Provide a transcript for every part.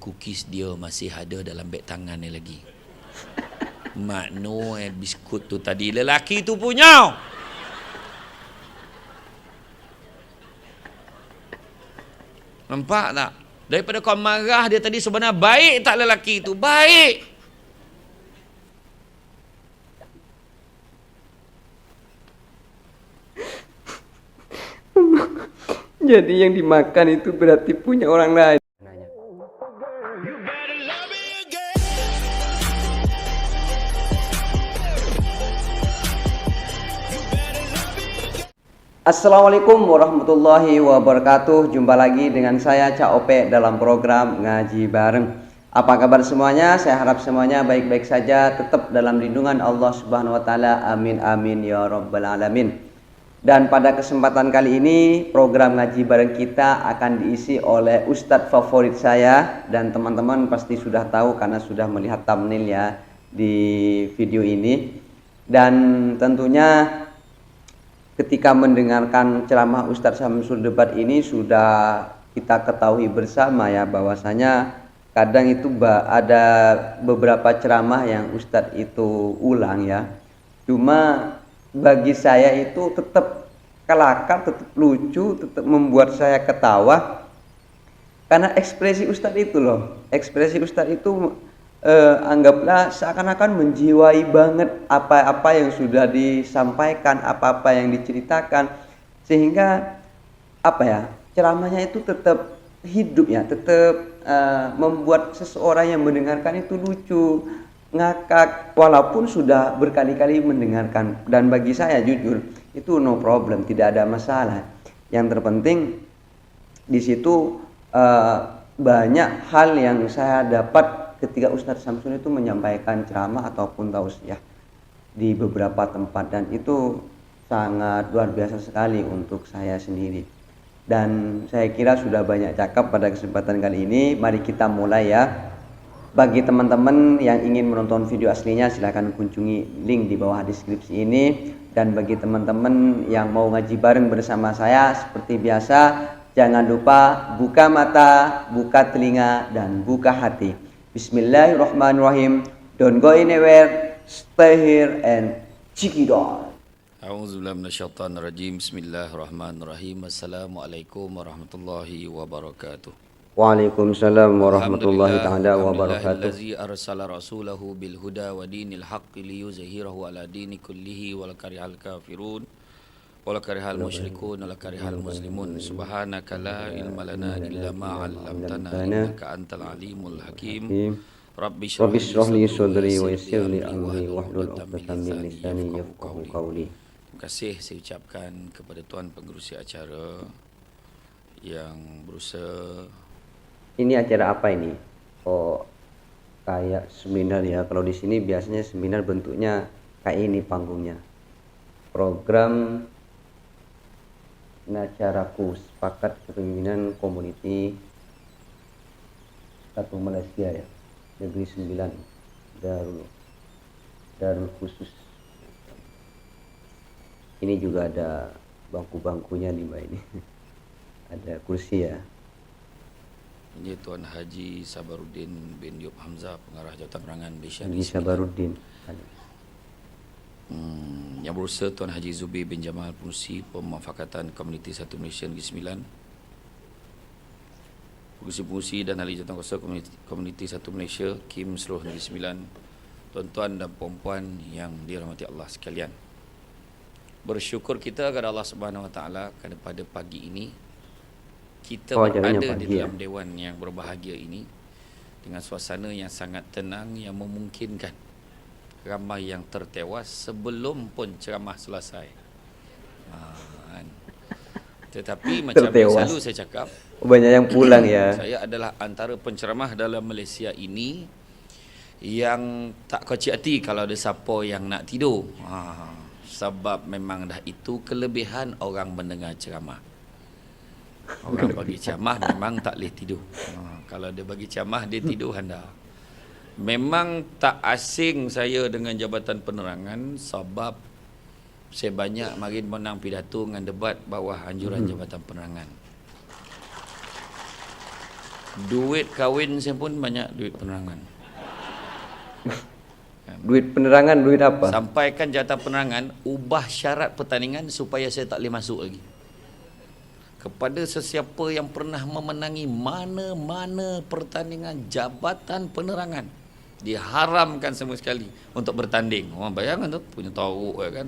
cookies dia masih ada dalam beg tangan ni lagi. Makno biskut tu tadi lelaki tu punya. Nampak tak? Daripada kau marah dia tadi, sebenarnya baik tak lelaki tu? Baik. Jadi yang dimakan itu berarti punya orang lain. Assalamualaikum warahmatullahi wabarakatuh. Jumpa lagi dengan saya Cak Ope dalam program Ngaji Bareng. Apa kabar semuanya? Saya harap semuanya baik-baik saja, tetap dalam lindungan Allah Subhanahu wa taala. Amin amin ya rabbal alamin. Dan pada kesempatan kali ini program Ngaji Bareng kita akan diisi oleh ustadz favorit saya, dan teman-teman pasti sudah tahu karena sudah melihat thumbnail ya di video ini. Dan tentunya ketika mendengarkan ceramah Ustadz Samsul Debat ini sudah kita ketahui bersama ya, bahwasanya kadang itu ada beberapa ceramah yang Ustadz itu ulang ya. Cuma bagi saya itu tetap kelakar, tetap lucu, tetap membuat saya ketawa. Karena ekspresi Ustadz itu loh, ekspresi Ustadz itu anggaplah seakan-akan menjiwai banget apa-apa yang sudah disampaikan, apa-apa yang diceritakan, sehingga apa ya, ceramahnya itu tetap hidup ya, tetap membuat seseorang yang mendengarkan itu lucu, ngakak, walaupun sudah berkali-kali mendengarkan. Dan bagi saya jujur itu no problem, tidak ada masalah. Yang terpenting di situ banyak hal yang saya dapat ketika Ustadz Samsul itu menyampaikan ceramah ataupun tausiah di beberapa tempat, dan itu sangat luar biasa sekali untuk saya sendiri. Dan saya kira sudah banyak cakap pada kesempatan kali ini. Mari kita mulai ya. Bagi teman-teman yang ingin menonton video aslinya, silahkan kunjungi link di bawah deskripsi ini. Dan bagi teman-teman yang mau ngaji bareng bersama saya, seperti biasa, jangan lupa buka mata, buka telinga, dan buka hati. Bismillahirrahmanirrahim. Don't go anywhere, stay here and check it out. A'udzubillahi minasyaitonir rajim. Bismillahirrahmanirrahim. Assalamualaikum warahmatullahi wabarakatuh. Waalaikumsalam warahmatullahi taala wabarakatuh. Allazi arsala rasulahu bil huda wa dinil haqqi liyuzhirahu ala dini kullihi wal karihal kafirun wal karihal musyrikun wal karihal muslimun. Subhanaka la ilma lana illa ma 'allamtana innaka antal alimul hakim. Rabbi shrah li sadri wa yassir li amri wahlul 'uqdatam min lisani yafqahu qawli. Terima kasih saya ucapkan kepada tuan pengerusi acara yang berusaha. Ini acara apa ini? Oh, kayak seminar ya. Kalau di sini biasanya seminar bentuknya kayak ini panggungnya. Program Nacaraku, sepakat kepemimpinan Komuniti 1 Malaysia ya, Negeri 9 Darul Khusus. Ini juga ada bangku-bangkunya nih mbak ini. Ada kursi ya. Ini Tuan Haji Sabaruddin bin Yub Hamzah, Pengarah Jawatan Penerangan Malaysia. Haji Sabaruddin. Yang berusaha Tuan Haji Zubi bin Jamal, Pengurusi Pemufakatan Komuniti 1 Malaysia Negeri 9. Pengurusi dan ahli jawatan kuasa Komuniti 1 Malaysia KIM seluruh Negeri 9. Tuan-tuan dan puan-puan yang dirahmati Allah sekalian. Bersyukur kita kepada Allah Subhanahu Wa Taala kerana pada pagi ini kita berada di dalam dewan yang berbahagia ini dengan suasana yang sangat tenang yang memungkinkan ramai yang tertewas sebelum pun ceramah selesai. Tetapi macam yang selalu saya cakap, banyak yang pulang ya. Saya adalah antara penceramah dalam Malaysia ini yang tak kocik hati kalau ada siapa yang nak tidur. Sebab memang dah itu kelebihan orang mendengar ceramah. Orang bagi ceramah memang tak boleh tidur. Kalau dia bagi ceramah dia tidur anda. Memang tak asing saya dengan Jabatan Penerangan sebab saya banyak mari menang pidato dengan debat bawah anjuran Jabatan Penerangan. Duit kahwin saya pun banyak duit penerangan. Duit penerangan, duit apa? Sampaikan jatah penerangan, ubah syarat pertandingan supaya saya tak boleh masuk lagi. Kepada sesiapa yang pernah memenangi mana-mana pertandingan jabatan penerangan, diharamkan semua sekali untuk bertanding. Orang bayangkan tu, punya tahu kan.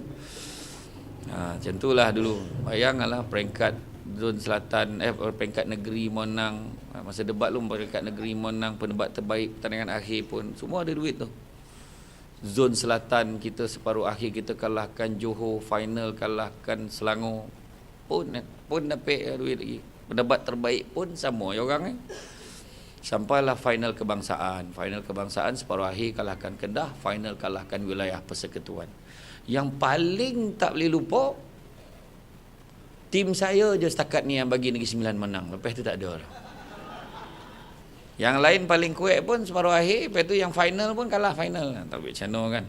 Macam itulah dulu. Bayangkanlah peringkat zon selatan, peringkat negeri menang. Masa debat lu peringkat negeri menang, pendebat terbaik pertandingan akhir pun semua ada duit tu. Zon selatan kita separuh akhir kita kalahkan Johor, final kalahkan Selangor. Pun dapat duit lagi. Pendebat terbaik pun sama ya orang Sampailah final kebangsaan. Final kebangsaan separuh akhir kalahkan Kedah, final kalahkan wilayah Persekutuan. Yang paling tak boleh lupa, tim saya je setakat ni yang bagi Negeri Sembilan menang. Lepas tu tak ada dah. Yang lain paling kuat pun separuh akhir, lepas tu yang final pun kalah final. Tak boleh macam mana kan.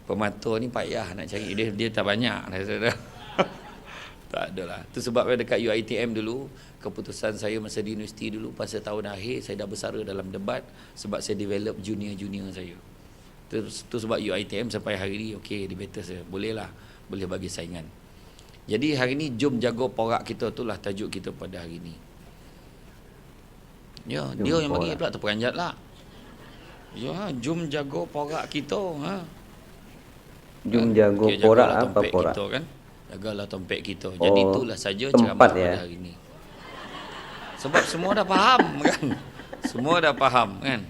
Pemata ni payah nak cari dia tak banyak. Tak ada lah. Itu sebabnya dekat UiTM dulu, keputusan saya masa di universiti dulu, pasal tahun akhir saya dah bersara dalam debat sebab saya develop junior-junior saya. Itu sebab UiTM sampai hari ni okey, debater saya. Boleh bagi saingan. Jadi hari ni jom jaga porak kita, itulah tajuk kita pada hari ni. Ya, dia yang bagi pula terperanjat lah. Ya, jom jaga porak kita. Jom jaga porak apa porak? Kita, kan? Jagalah tompek kita. Jadi itulah saja ceramah pada hari ni. Sebab semua dah faham kan. Semua dah faham kan.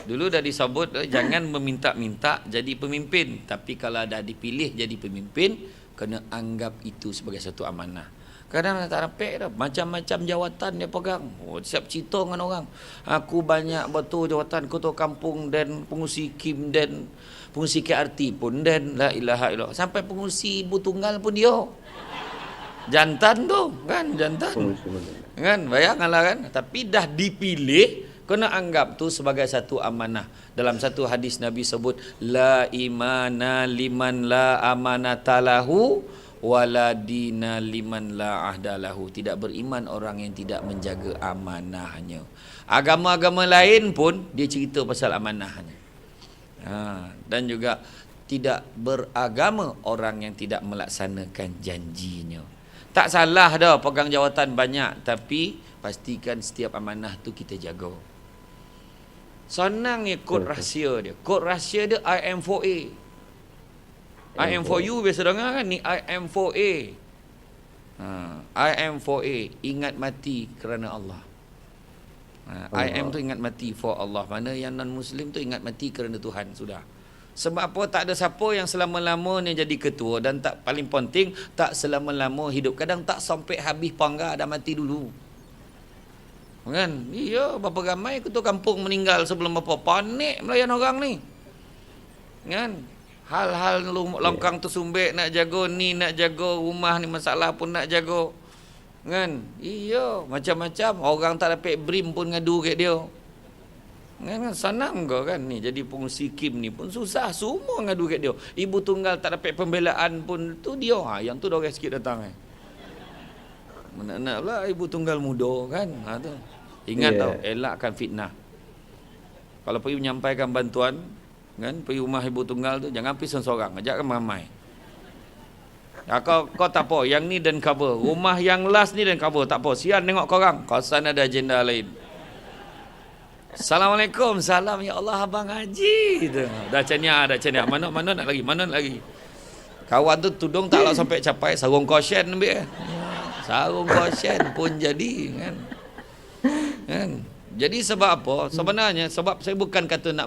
Dulu dah disebut jangan meminta-minta jadi pemimpin. Tapi kalau dah dipilih jadi pemimpin, kena anggap itu sebagai satu amanah. Kadang tak rapik dah. Macam-macam jawatan dia pegang. Siap cerita dengan orang. Aku banyak betul jawatan ketua kampung dan pengurusi KIM dan pengurusi KRT pun dan la ilaha illallah. Sampai pengurusi ibu tunggal pun dia. Jantan tu kan, jantan. Kan, bayangkanlah kan. Tapi dah dipilih, kena anggap tu sebagai satu amanah. Dalam satu hadis Nabi sebut, la imana liman la amanatalahu wala dina liman la ahdalahu. Tidak beriman orang yang tidak menjaga amanahnya. Agama-agama lain pun dia cerita pasal amanahnya. Dan juga tidak beragama orang yang tidak melaksanakan janjinya. Tak salah dah pegang jawatan banyak, tapi pastikan setiap amanah tu kita jaga. Senang ni kod rahsia dia. Kod rahsia dia IM4A. I am for you biasa dengar kan ni I am for A. I am for A, ingat mati kerana Allah. I am tu ingat mati for Allah. Mana yang non muslim tu ingat mati kerana Tuhan sudah. Sebab apa? Tak ada siapa yang selama-lamanya jadi ketua, dan tak paling penting tak selama-lama hidup. Kadang tak sampai habis pangga dah mati dulu. Kan? Iya, berapa ramai ketua kampung meninggal sebelum berapa panik melayan orang ni. Kan? Hal-hal longkang tersumbek nak jaga ni, nak jaga rumah ni, masalah pun nak jaga. Kan? Iya, macam-macam. Orang tak dapat BRIM pun ngadu kat dia. Kan? Senang ke kan ni jadi pengurusi KIM ni pun susah, semua ngadu kat dia. Ibu tunggal tak dapat pembelaan pun tu dia. Yang tu dorang sikit datang Nak lah ibu tunggal muda kan. Tu. Ingat tau, elakkan fitnah. Kalau pergi menyampaikan bantuan, kan, pergi rumah ibu tunggal tu jangan pergi seorang, ajakkan ramai. Kau tak apa, yang ni dan cover. Rumah yang last ni dan cover, tak apa. Sian tengok korang. Kau sana ada agenda lain. Assalamualaikum. Salam ya Allah abang Haji. Dah caniak. Mana nak lagi? Mana nak lagi? Kawan tu tudung tak lah sampai capai, sarung kosyen ambil. Sarung kosyen pun jadi kan. Jadi sebab apa? Sebenarnya sebab saya bukan kata nak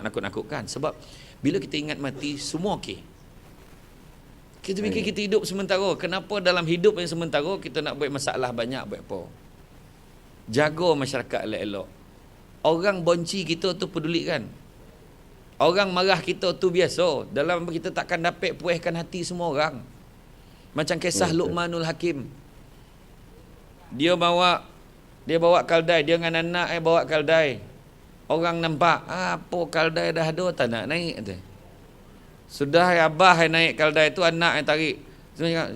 nakut-nakutkan. Sebab bila kita ingat mati, semua okey. Kita fikir kita hidup sementara. Kenapa dalam hidup yang sementara kita nak buat masalah banyak, buat apa? Jaga masyarakat elok-elok. Orang benci kita tu peduli kan? Orang marah kita tu biasa. Dalam kita takkan dapat puaskan hati semua orang. Macam kisah Luqmanul Hakim. Dia bawa kaldai, dia dengan anak bawa kaldai. Orang nampak, apa kaldai dah ada tak nak naik tu. Sudah abah naik kaldai tu, anak yang tarik.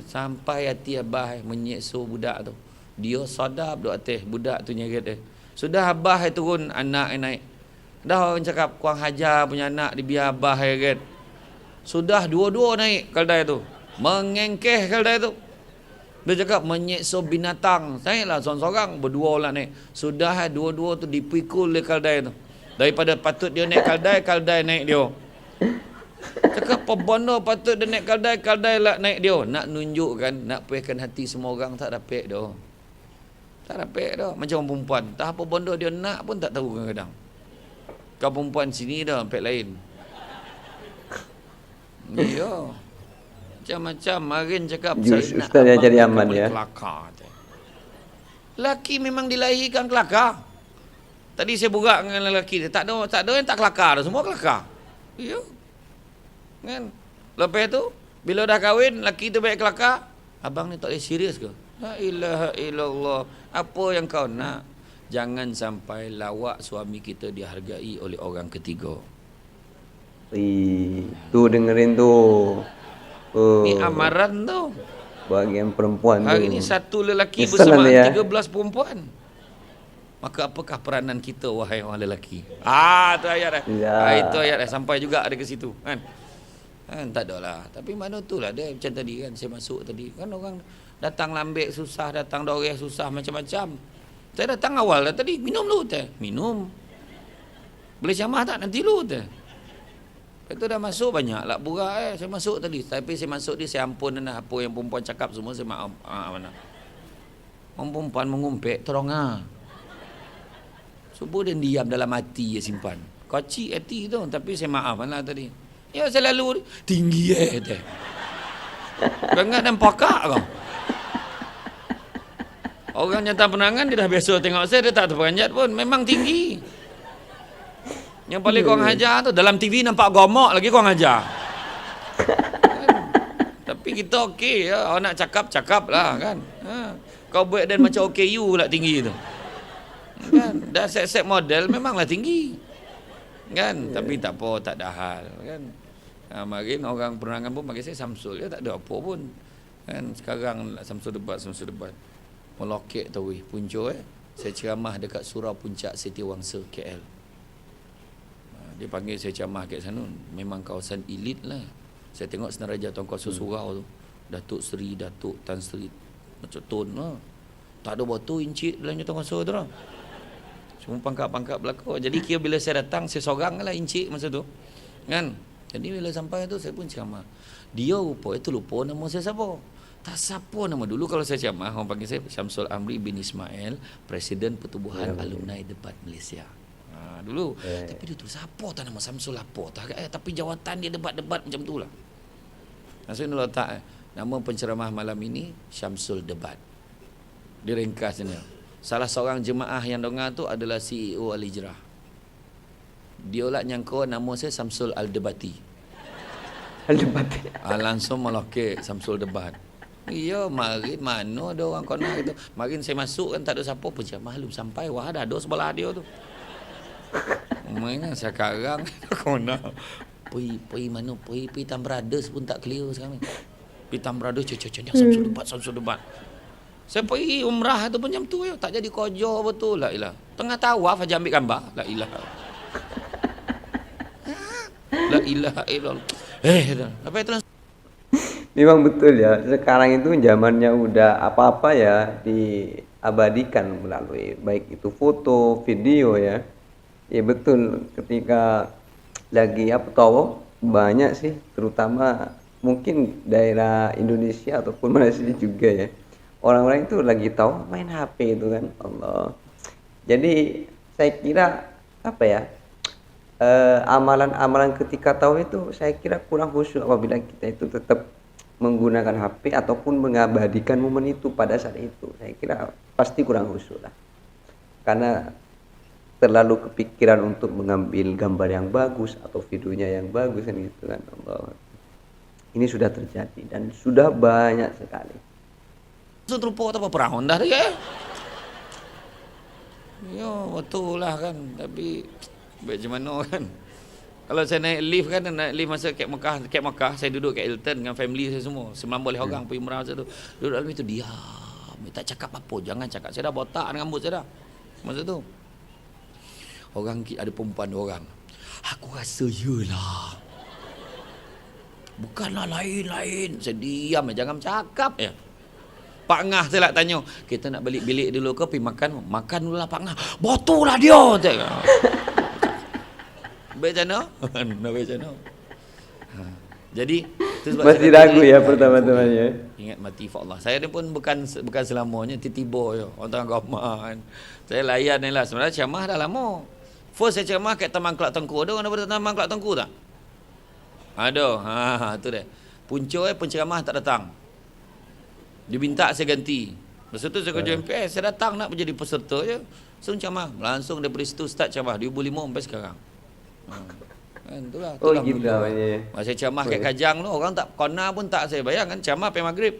Sampai hati abah menyekso budak tu. Dia sadap duk atas budak tu nyeret dia. Sudah abah turun, anak naik. Dah orang cakap kurang hajar punya anak dibiar abah kan. Sudah dua-dua naik keldai tu. Mengengkeh keldai tu. Dia cakap menyeksa binatang. Naiklah seorang-seorang, berdua orang naik. Sudah dua-dua tu dipikul oleh keldai tu. Daripada patut dia naik keldai, keldai naik dia. Cakap apa benda patut dia naik keldai, keldai lah naik dia. Nak nunjukkan, nak puaskan hati semua orang tak dapat dah. Tak dapat dah. Macam orang perempuan. Tak apa benda dia nak pun tak tahu kadang-kadang. Kau perempuan sini dah, pek lain. Ya. Macam-macam. Marin cakap, saya nak Ustaz yang abang jadi ni aman boleh ya. kelakar. Laki memang dilahirkan kelakar. Tadi saya borak dengan lelaki dia. Tak ada yang tak kelakar dah. Semua kelakar. Ya. Kan? Lepas tu, bila dah kahwin, lelaki tu baik kelakar. Abang ni tak boleh serius ke? La ilaha illallah. Apa yang kau nak? Jangan sampai lawak suami kita dihargai oleh orang ketiga. Tu dengerin tu. Ni amaran tu. Bagian perempuan tu. Hari ni satu lelaki Nyesal bersama ya. 13 perempuan. Maka apakah peranan kita wahai orang lelaki? Tu ayat dah. Ya. Itu ayat dah sampai juga ada ke situ kan. Tak ada lah. Tapi mana tu lah dia macam tadi kan saya masuk tadi. Kan orang datang lambik susah, datang doreh susah macam-macam. Saya datang awal dah tadi, minum dulu teh. Minum. Boleh camah tak nanti dulu teh. Lepas tu dah masuk banyak lah burak saya masuk tadi. Tapi saya masuk dia saya ampun dah apa yang perempuan cakap semua saya maaf. Mana. Orang perempuan mengumpet tolong Subuh dia diam dalam hati dia simpan. Kocik hati tu tapi saya maaf lah tadi. Ya saya lalu tinggi teh. Bangat dan pakak kau. Orang nyata penangan dia dah biasa tengok saya dia tak terperanjat pun memang tinggi. Yang paling kurang hajar tu dalam TV nampak gomok lagi kurang hajar. Tapi kita okey ya. Orang nak cakap lah kan. Kau buat dan macam OKU lah tinggi tu. Kan dah set model memanglah tinggi. Kan tapi tak apa tak ada hal kan. Makin orang penerangan pun bagi saya Samsul ya tak ada apa pun. Kan sekarang Samsul debat melokek tu punca saya ceramah dekat surau puncak Setiawangsa KL. Dia panggil saya ceramah kat sana. Memang kawasan elit lah. Saya tengok Senaraja Tuan Kuasa Surau tu. Datuk Seri, Datuk Tan Sri macam Tun lah. Tak ada batu incik dalam Tuan Kuasa tu lah. Cuma pangkat-pangkat belakang. Jadi kira bila saya datang saya seorang lah incik masa tu. Kan? Jadi bila sampai tu saya pun ceramah. Dia lupa nama saya siapa. Tak siapa nama dulu kalau saya ceramah orang panggil saya Syamsul Amri bin Ismail, Presiden Pertubuhan Alumni Debat Malaysia. Dulu. Tapi dia tu siapa tak nama Samsul apa tak tapi jawatan dia debat-debat macam tu lah. Maksudnya dia letak nama penceramah malam ini Syamsul Debat. Dia ringkasnya. Salah seorang jemaah yang dengar tu adalah CEO Al-Hijrah. Dia lah nyangka nama saya Samsul Al-Debati. Al-Debati. Langsung melokek Samsul Debat. Iya, marin mana ada orang kona gitu. Marin saya masuk kan tak ada siapa pun jemaah belum sampai. Wah, dah ada sebelah dia tu. Mainan sekarang kona. Pergi mana? Pergi Tam Brothers pun tak clear sekarang ni. Pergi Tam Brothers cecah Samsul Debat. Saya pergi umrah tu pun jam tu ya. Tak jadi kojo betul lah ilah. Tengah tawaf aja ambil gambar. La ilaha. La ilaha illallah. Apa itu? Memang betul ya. Sekarang itu zamannya udah apa-apa ya diabadikan melalui baik itu foto, video ya. Ya betul ketika lagi tahu banyak sih terutama mungkin daerah Indonesia ataupun Malaysia juga ya. Orang-orang itu lagi tahu main HP itu kan. Allah. Jadi saya kira amalan-amalan ketika tahu itu saya kira kurang khusyuk apabila kita itu tetap menggunakan HP ataupun mengabadikan momen itu pada saat itu. Saya kira pasti kurang khusyuk lah. Karena terlalu kepikiran untuk mengambil gambar yang bagus atau videonya yang bagus kan gitu kan. Allah. Ini sudah terjadi dan sudah banyak sekali. Serupa apa perang dah dia. Ya betul lah kan. Tapi macam mana kan. Kalau saya naik lift kan, naik lift masa kat Mekah, saya duduk kat Hilton dengan family saya semua. 90 orang pergi umrah masa tu. Duduk dalam itu diam. Tak cakap apa, jangan cakap. Saya dah botak dengan rambut saya dah. Masa tu. ada perempuan orang. Aku rasa yelah. Bukanlah lain-lain. Saya diam, jangan cakap ya. Pak Ngah saya nak tanya, kita nak balik bilik dulu ke pergi makan? Makan dulu lah Pak Ngah. Botol lah dia. Baik macam mana? Baik macam mana? Jadi masih ragu ya pertama-tamanya. Ingat mati for Allah. Saya ni pun bukan selamanya tiba-tiba je. Orang tengah ramah kan. Saya layan ni lah. Sebenarnya ceramah dah lama. First saya ceramah kat Taman Kelak Tengku. Ada orang daripada Taman Kelak Tengku tak? Ada. Tu dia. Punca penceramah tak datang. Dia minta saya ganti. Lepas tu saya kerja MPS. Saya datang nak menjadi peserta je. Langsung ceramah. Langsung daripada situ start ceramah. 2005 sampai sekarang. Kan itulah. Gitu namanya. Masa ceramah kat Kajang tu orang tak kona pun tak saya bayang kan ceramah sampai maghrib.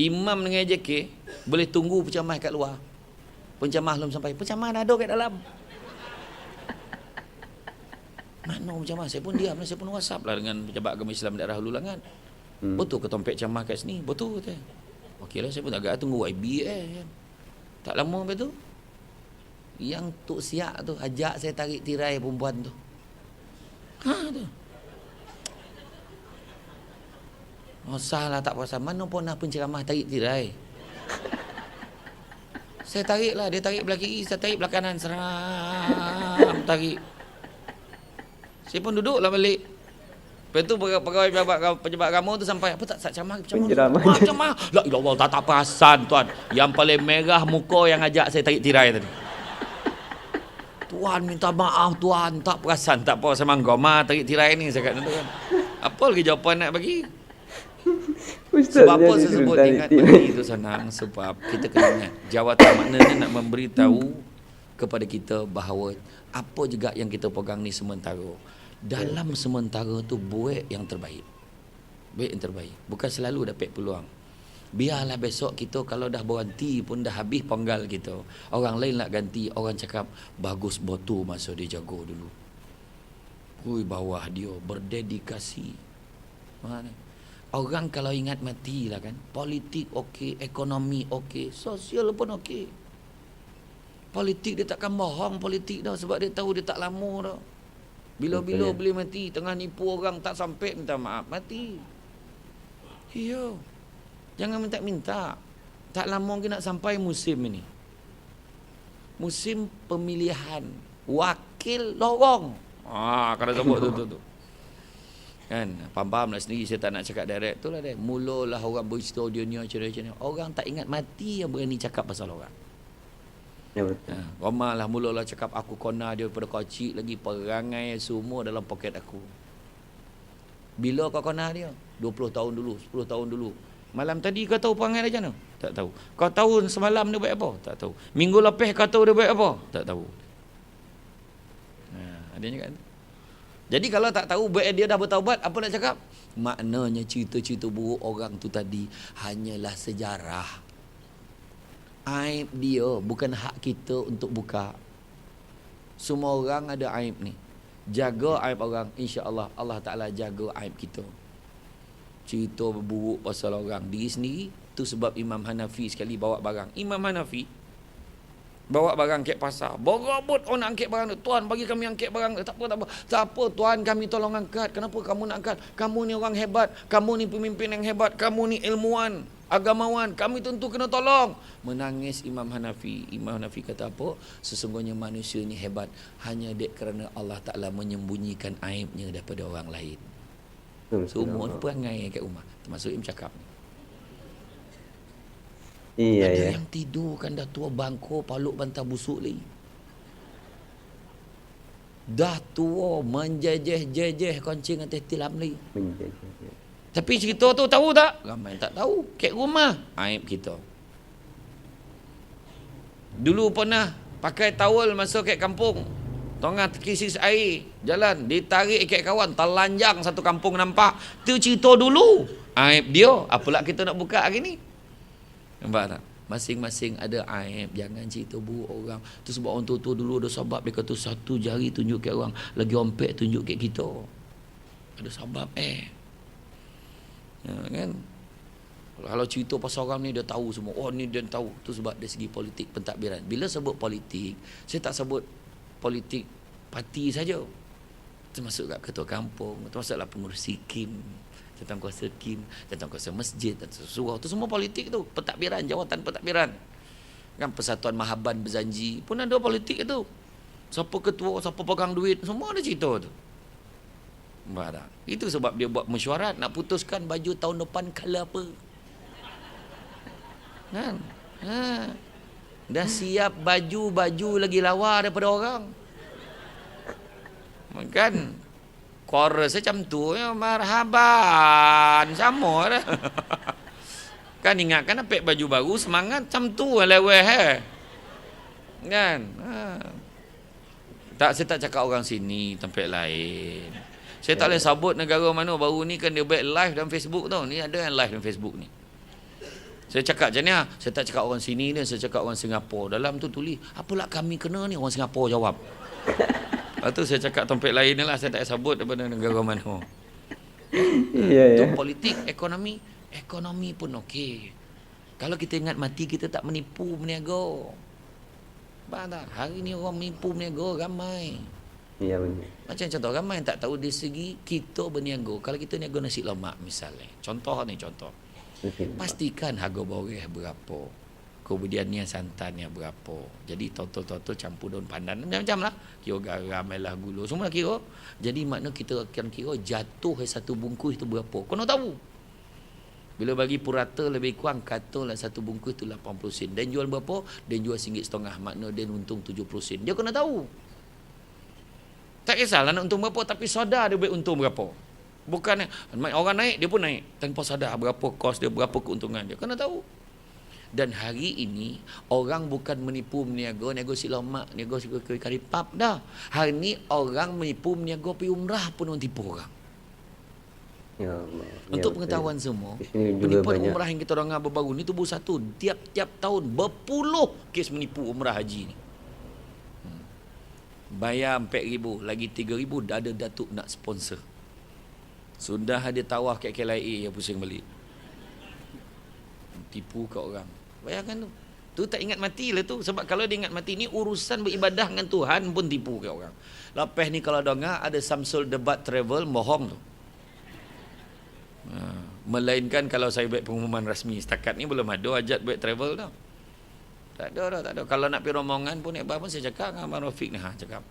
Imam dengan JK boleh tunggu penceramah kat luar. Penceramah belum sampai. Penceramah dah ada kat dalam. Mana penceramah? Saya pun diam, saya pun WhatsApp lah dengan pejabat agama Islam daerah Hulu Langat. Betul ke tompek ceramah kat sini? Betul kata. Okeylah saya pun agak tunggu YB kan. Tak lama lepas tu yang Tok Siak tu ajak saya tarik tirai perempuan tu. Tu. Salah tak perasan. Mana pun nak penceramah tarik tirai. Saya tarik lah. Dia tarik belah kiri, saya tarik belah kanan. Seram tarik. Saya pun duduk lah balik. Lepas tu pegawai pejabat agama tu sampai. Apa tak ceramah? Ceramah. La ilah Allah, tak perasan tuan. Yang paling merah muka yang ajak saya tarik tirai tadi. Tuan minta maaf tuan, tak perasan tak apa sama goma tarik tirai ni saya kata kan. Apa lagi jawapan nak bagi? Sebab apa saya sebut ingat bagi itu senang sebab kita kena ingat jawatan maknanya nak memberitahu kepada kita bahawa apa juga yang kita pegang ni sementara. Dalam sementara tu buat yang terbaik. Buat yang terbaik. Bukan selalu dapat peluang. Biarlah besok kita kalau dah berhenti pun dah habis penggal kita. Orang lain nak ganti, orang cakap bagus betul masa dia jago dulu. Hui bawah dia berdedikasi. Mana? Orang kalau ingat mati lah kan. Politik okey, ekonomi okey, sosial pun okey. Politik dia takkan bohong politik dah sebab dia tahu dia tak lama dah. Bila-bila boleh mati, tengah nipu orang tak sampai minta maaf mati. Ya. Jangan minta-minta. Tak lama mungkin nak sampai musim ini. Musim pemilihan wakil lorong. Kalau sebut tu. Kan, faham lah sendiri saya tak nak cakap direct tu lah dia. Mulalah orang bercerita dunia macam-macam. Orang tak ingat mati yang berani cakap pasal orang. Ya betul. Ramah lah mulalah cakap aku kona dia daripada kecil lagi perangai semua dalam poket aku. Bila kau kona dia? 20 tahun dulu, 10 tahun dulu. Malam tadi kau tahu perangai dia macam mana? Tak tahu. Kau tahu semalam dia buat apa? Tak tahu. Minggu lepas kau tahu dia buat apa? Tak tahu. Ada yang cakap. Jadi kalau tak tahu buat dia dah bertaubat, apa nak cakap? Maknanya cerita-cerita buruk orang tu tadi hanyalah sejarah. Aib dia bukan hak kita untuk buka. Semua orang ada aib ni. Jaga aib orang, insya-Allah Allah Taala jaga aib kita. Cerita buruk pasal orang diri sendiri tu sebab Imam Hanafi sekali bawa barang. Imam Hanafi bawa barang ke pasar. Berebut orang nak angkat barang tu. Tuan bagi kami angkat barang. Tak apa. Tak apa tuan, kami tolong angkat. Kenapa kamu nak angkat? Kamu ni orang hebat. Kamu ni pemimpin yang hebat. Kamu ni ilmuwan, agamawan. Kami tentu kena tolong. Menangis Imam Hanafi. Imam Hanafi kata apa? Sesungguhnya manusia ni hebat hanya dek kerana Allah Ta'ala menyembunyikan aibnya daripada orang lain. Semua ni perangai kat rumah. Termasuk Im cakap ni. Iya, ada ya. yang tidur kan dah tua bangko paluk bantal busuk lagi. Dah tua menjejeh-jejeh koncing atas tilam lagi. Tapi cerita tu tahu tak? Ramai tak tahu. Kat rumah aib kita. Dulu pernah pakai towel masuk kat kampung. Tengah krisis air, jalan ditarik kat kawan, telanjang satu kampung nampak. Tu cerita dulu. Aib dia, apalah kita nak buka hari ni? Nampak tak? Masing-masing ada aib. Jangan cerita buruk orang. Tu sebab orang tua-tua dulu ada sebab. Dia kata satu jari tunjuk kat orang, lagi ompek tunjuk kat kita. Ada sebab kan? Kalau cerita pasal orang ni dia tahu semua. Oh ni dia tahu. Tu sebab dari segi politik pentadbiran. Bila sebut politik, saya tak sebut politik parti saja. Termasuk kat ketua kampung, termasuklah pengurus SIKIM, tentangkuasa KIM, tentangkuasa masjid, dan surau. Itu semua politik tu, pentadbiran, jawatan pentadbiran. Kan Persatuan Mahaban Berzanji pun ada politik itu. Siapa ketua, siapa pegang duit, semua ada cerita tu. Nampak tak? Itu sebab dia buat mesyuarat nak putuskan baju tahun depan colour apa. Kan? Dah siap baju lagi lawa daripada orang. Kan chorus macam tu ya, marhaban sama dah. Kan ingatkan apik baju baru semangat macam tu leweh kan. Tak, saya tak cakap orang sini, tempat lain. Saya tak boleh sebut negara mana. Baru ni kan dia buat live dalam Facebook tau. Ni ada yang live dalam Facebook ni. Saya cakap macam ni lah. Saya tak cakap orang sini ni, saya cakap orang Singapura. Dalam tu tulis, apalah kami kena ni, orang Singapura jawab. Lepas tu saya cakap tempat lain ni lah, saya tak sebut daripada negara mana. Itu politik, ekonomi pun okey. Kalau kita ingat mati, kita tak menipu berniaga. Faham tak? Hari ni orang menipu berniaga ramai. Ya benar. Macam contoh, ramai yang tak tahu dari segi kita berniaga. Kalau kita niaga nasi lemak misalnya, contoh. Pastikan harga boreh berapa, kemudian ni santannya berapa. Jadi total campur daun pandan macam-macam lah. Kira garam, melah, gula, semua kira. Jadi makna kita akan kira jatuh satu bungkus itu berapa. Kena tahu. Bila bagi purata lebih kurang katalah satu bungkus tu 80 sen. Dan jual berapa? Dan jual RM1.50. Makna dia untung 70 sen. Dia kena tahu. Tak kisahlah nak untung berapa, tapi sadar dia boleh untung berapa. Bukan orang naik, dia pun naik tanpa sadar berapa kos dia, berapa keuntungan dia. Kena tahu. Dan hari ini orang bukan menipu meniaga nasi lemak, niaga kari pap dah. Hari ini orang menipu meniaga pergi umrah pun orang tipu orang. Ya Allah. Untuk pengetahuan semua, penipuan umrah yang kita orang baru ni tu baru satu. Tiap-tiap tahun berpuluh kes menipu umrah haji ni. Bayar RM4,000, lagi RM3,000 dah ada datuk nak sponsor. Sudah ada tawaf kat KLIA yang pusing balik. Tipu kat orang. Bayangkan tu. Tu tak ingat mati lah tu. Sebab kalau dia ingat mati ni urusan beribadah dengan Tuhan pun tipu kat orang. Lepas ni kalau dengar ada Samsul Debat Travel, bohong tu. Melainkan kalau saya buat pengumuman rasmi. Setakat ni belum ada ajat buat travel dah. Tak ada. Kalau nak pergi rombongan pun pun saya cakap dengan Abang Rafiq ni. Cakap.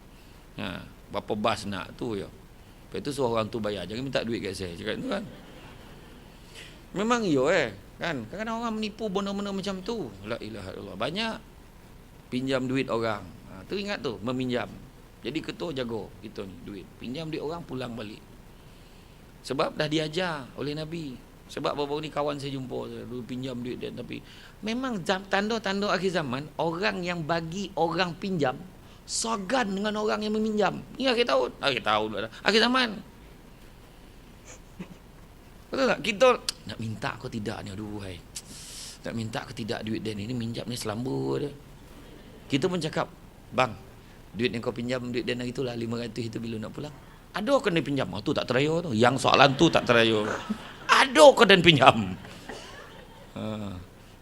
Berapa bas nak tu ya. Lepas tu suruh orang tu bayar. Jangan minta duit kat saya. Cakap tu kan. Memang kan. Kadang-kadang orang menipu benda-benda macam tu. La ilaha illallah. Banyak pinjam duit orang. Tu ingat tu. Meminjam. Jadi ketua jaga kita ni duit. Pinjam duit orang pulang balik. Sebab dah diajar oleh Nabi. Sebab baru-baru ni kawan saya jumpa, dulu pinjam duit dia. Tapi memang tanda-tanda akhir zaman, orang yang bagi orang pinjam segan dengan orang yang meminjam. Ini akhir tahun. Akhir zaman. Betul tak? Kita nak minta kau tidak ni, aduh hai. Nak minta kau tidak duit dia ni minjam ni selamba dia. Kita pun cakap, bang, duit yang kau pinjam, duit dia hari itulah 500 itu bila nak pulang. Ada kena pinjam. Tu tak teraya tu. Yang soalan tu tak teraya. Ada kena pinjam.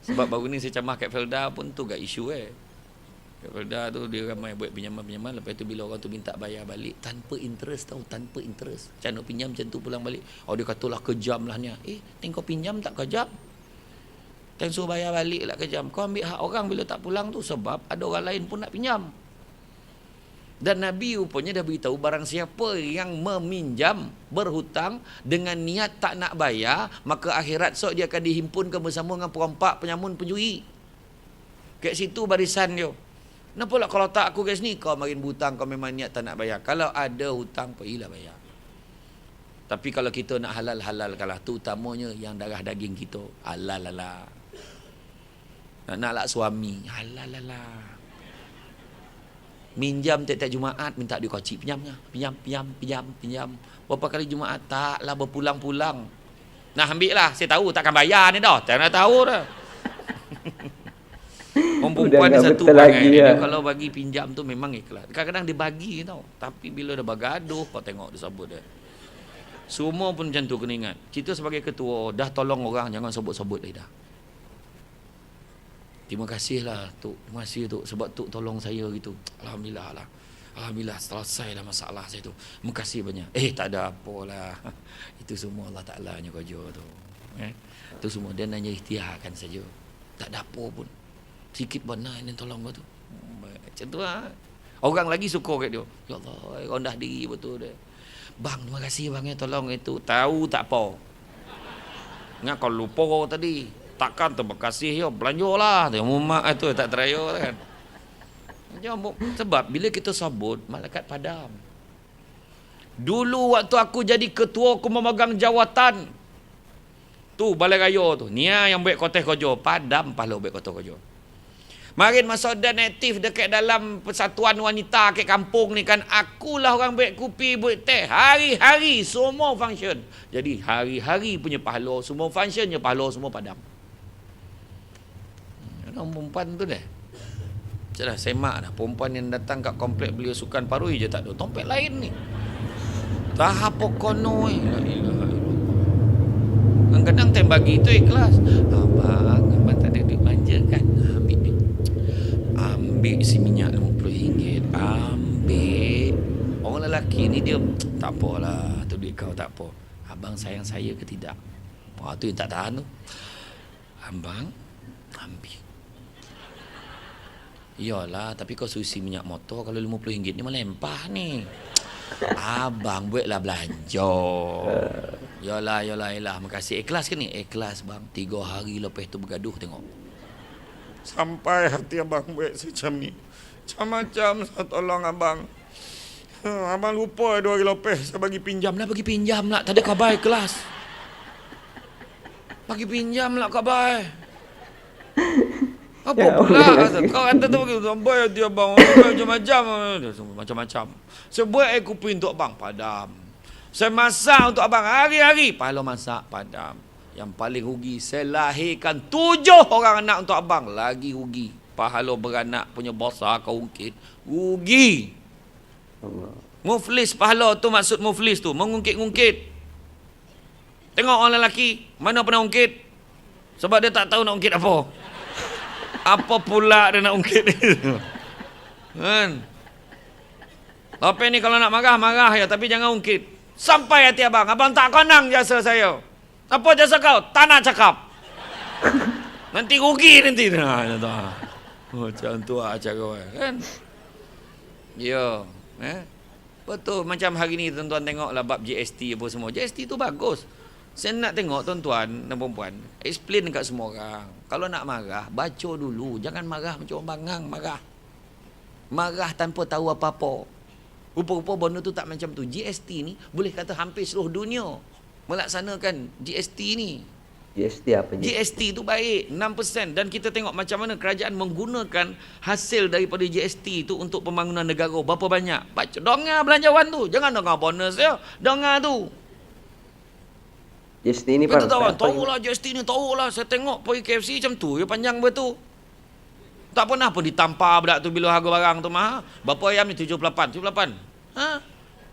Sebab baru ni saya camah kat Felda pun tu gak isu Kat Felda tu dia ramai buat pinjaman-pinjaman. Lepas tu bila orang tu minta bayar balik tanpa interest tau. Tanpa interest. Macam nak pinjam macam tu pulang balik. Dia katalah kejam lah ni. Kau pinjam tak kejam. Tengok suruh bayar balik lah kejam. Kau ambil hak orang bila tak pulang tu. Sebab ada orang lain pun nak pinjam. Dan Nabi rupanya dah beritahu barang siapa yang meminjam, berhutang dengan niat tak nak bayar, maka akhirat esok dia akan dihimpunkan bersama dengan perompak, penyamun, pencuri. Kat situ barisan dia. Kenapa lah kalau tak aku kat sini, kau makin berhutang, kau memang niat tak nak bayar. Kalau ada hutang, pergilah bayar. Tapi kalau kita nak halal-halal kalah, tu utamanya yang darah daging kita, halal-halal. Nak suami, halal-halal. Minjam tiap-tiap Jumaat minta duit kocik, pinjam. Berapa kali Jumaat taklah berpulang-pulang. Nah ambil lah, saya tahu takkan bayar ni dah. Tak nak tahu dah. Orang perempuan ni satu perangai dia, kalau bagi pinjam tu memang ikhlas. Kadang-kadang dia bagi tau. Tapi bila dah bergaduh, kau tengok dia sabut dia. Semua pun macam tu kena ingat. Kita sebagai ketua dah tolong orang, jangan sebut-sebut dia dah. Terima kasih lah Tok. Terima kasih Tok sebab Tok tolong saya gitu. Alhamdulillah lah. Alhamdulillah selesai dah masalah saya tu. Makasih banyak. Tak ada apalah. Itu semua Allah Ta'ala nya kerja tu. Itu semua dia hanya ikhtiarkan saja. Tak ada apa pun. Sikit benar yang tolong kau tu. Macam tu lah. Orang lagi suka kat dia. Ya Allah, rendah diri betul dia. Bang, terima kasih bang yang tolong itu. Tahu tak apa. Ingat kau lupa tadi. Takkan terima kasih ya. Belanjalah. Mak tu tak teraya kan. Sebab bila kita sabut, malaikat padam. Dulu waktu aku jadi ketua, aku memegang jawatan. Tu balai raya tu. Nia yang buat kotes kerja. Padam pahala buat kotes kerja. Marin masa dan aktif dekat dalam persatuan wanita kat kampung ni kan. Akulah orang buat kopi, buat teh. Hari-hari semua function. Jadi hari-hari punya pahala, semua functionnya pahala semua padam. Orang perempuan tu dah. Macam dah semak dah. Perempuan yang datang kat komplek beliau sukan parui je tak ada. Dompet lain ni. Tak apa kono eh. La ilaha illallah. Kadang-kadang time bagi tu ikhlas. Abang tak ada duit manja kan? Ambil si minyak RM50. Ambil. Orang lelaki ni dia tak apalah. Tu duit kau tak apa. Abang sayang saya ke tidak? Tu yang tak tahan tu. Abang ambil. Iyalah, tapi kau susi minyak motor kalau RM50 ni melempah ni. Abang buatlah belanja. Yalah. Makasih. Ikhlas ke ni? Ikhlas bang. 3 hari lepas tu bergaduh tengok. Sampai hati abang buat macam ni. Macam-macam saya tolong abang. Abang lupa 2 hari lepas saya bagi pinjam lah. Bagi pinjam lah. Tak ada khabar ikhlas. Bagi pinjam lah khabar. Apa ya, pula kau kata tu bagi sampai dia abang macam-macam. Saya buat air kopi untuk abang padam. Saya masak untuk abang hari-hari pahala masak padam. Yang paling rugi saya lahirkan 7 orang anak untuk abang, lagi rugi. Pahala beranak punya besar kau ungkit rugi. Muflis pahala tu maksud muflis tu mengungkit-ungkit. Tengok orang lelaki mana pernah ungkit sebab dia tak tahu nak ungkit apa. Apa pula dia nak ungkit itu? Kan? Lepas ni kalau nak marah ya, tapi jangan ungkit. Sampai hati abang. Abang tak konang jasa saya. Apa jasa kau? Tak nak cakap. Nanti rugi nanti. Macam tu lah cara kan? Ya. Betul. Macam hari ni tuan-tuan tengoklah bab GST apa semua. GST tu bagus. Saya nak tengok tuan-tuan dan perempuan explain dekat semua orang. Kalau nak marah, baca dulu. Jangan marah macam orang bangang marah. Marah tanpa tahu apa-apa. Rupa-rupa benda tu tak macam tu. GST ni boleh kata hampir seluruh dunia melaksanakan GST ni. GST apa? GST tu baik 6%. Dan kita tengok macam mana kerajaan menggunakan hasil daripada GST tu untuk pembangunan negara. Berapa banyak? Baca dengar belanjawan tu. Jangan dengar bonus ya. Dengar tu. GST ni kita tahu lah GST ni tahu lah. Saya tengok pergi KFC macam tu ya, panjang betul. Tak pernah pun ditampar budak tu bila harga barang tu mahal. Berapa ayam ni? 78.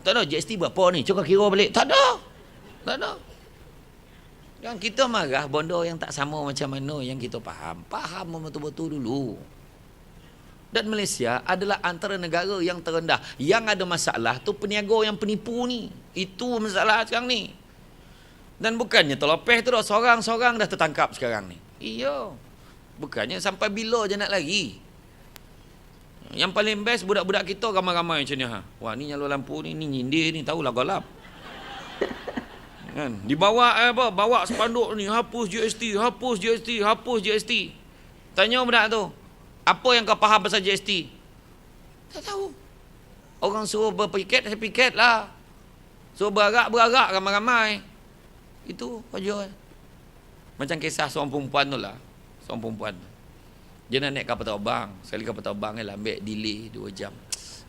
Tak ada GST berapa ni? Cuba kira balik. Tak ada. Yang kita marah benda yang tak sama macam mana yang kita faham. Faham betul-betul dulu. Dan Malaysia adalah antara negara yang terendah. Yang ada masalah tu peniaga yang penipu ni. Itu masalah sekarang ni. Dan bukannya terlepas tu dah seorang-seorang dah tertangkap sekarang ni. Iya. Bukannya sampai bila je nak lagi. Yang paling best budak-budak kita ramai-ramai macam ni. Wah ni nyala lampu ni nyindir ni tahulah gelap. Kan? Dibawa bawa spanduk ni hapus GST. Tanya budak tu, apa yang kau faham pasal GST? Tak tahu. Orang suruh berpiket, saya piket lah. Suruh berarak ramai-ramai. Itu aja. Macam kisah seorang perempuan tu lah. Seorang perempuan. Dia nak naik kapal terbang. Sekali kapal terbang dia lah ambil delay 2 jam.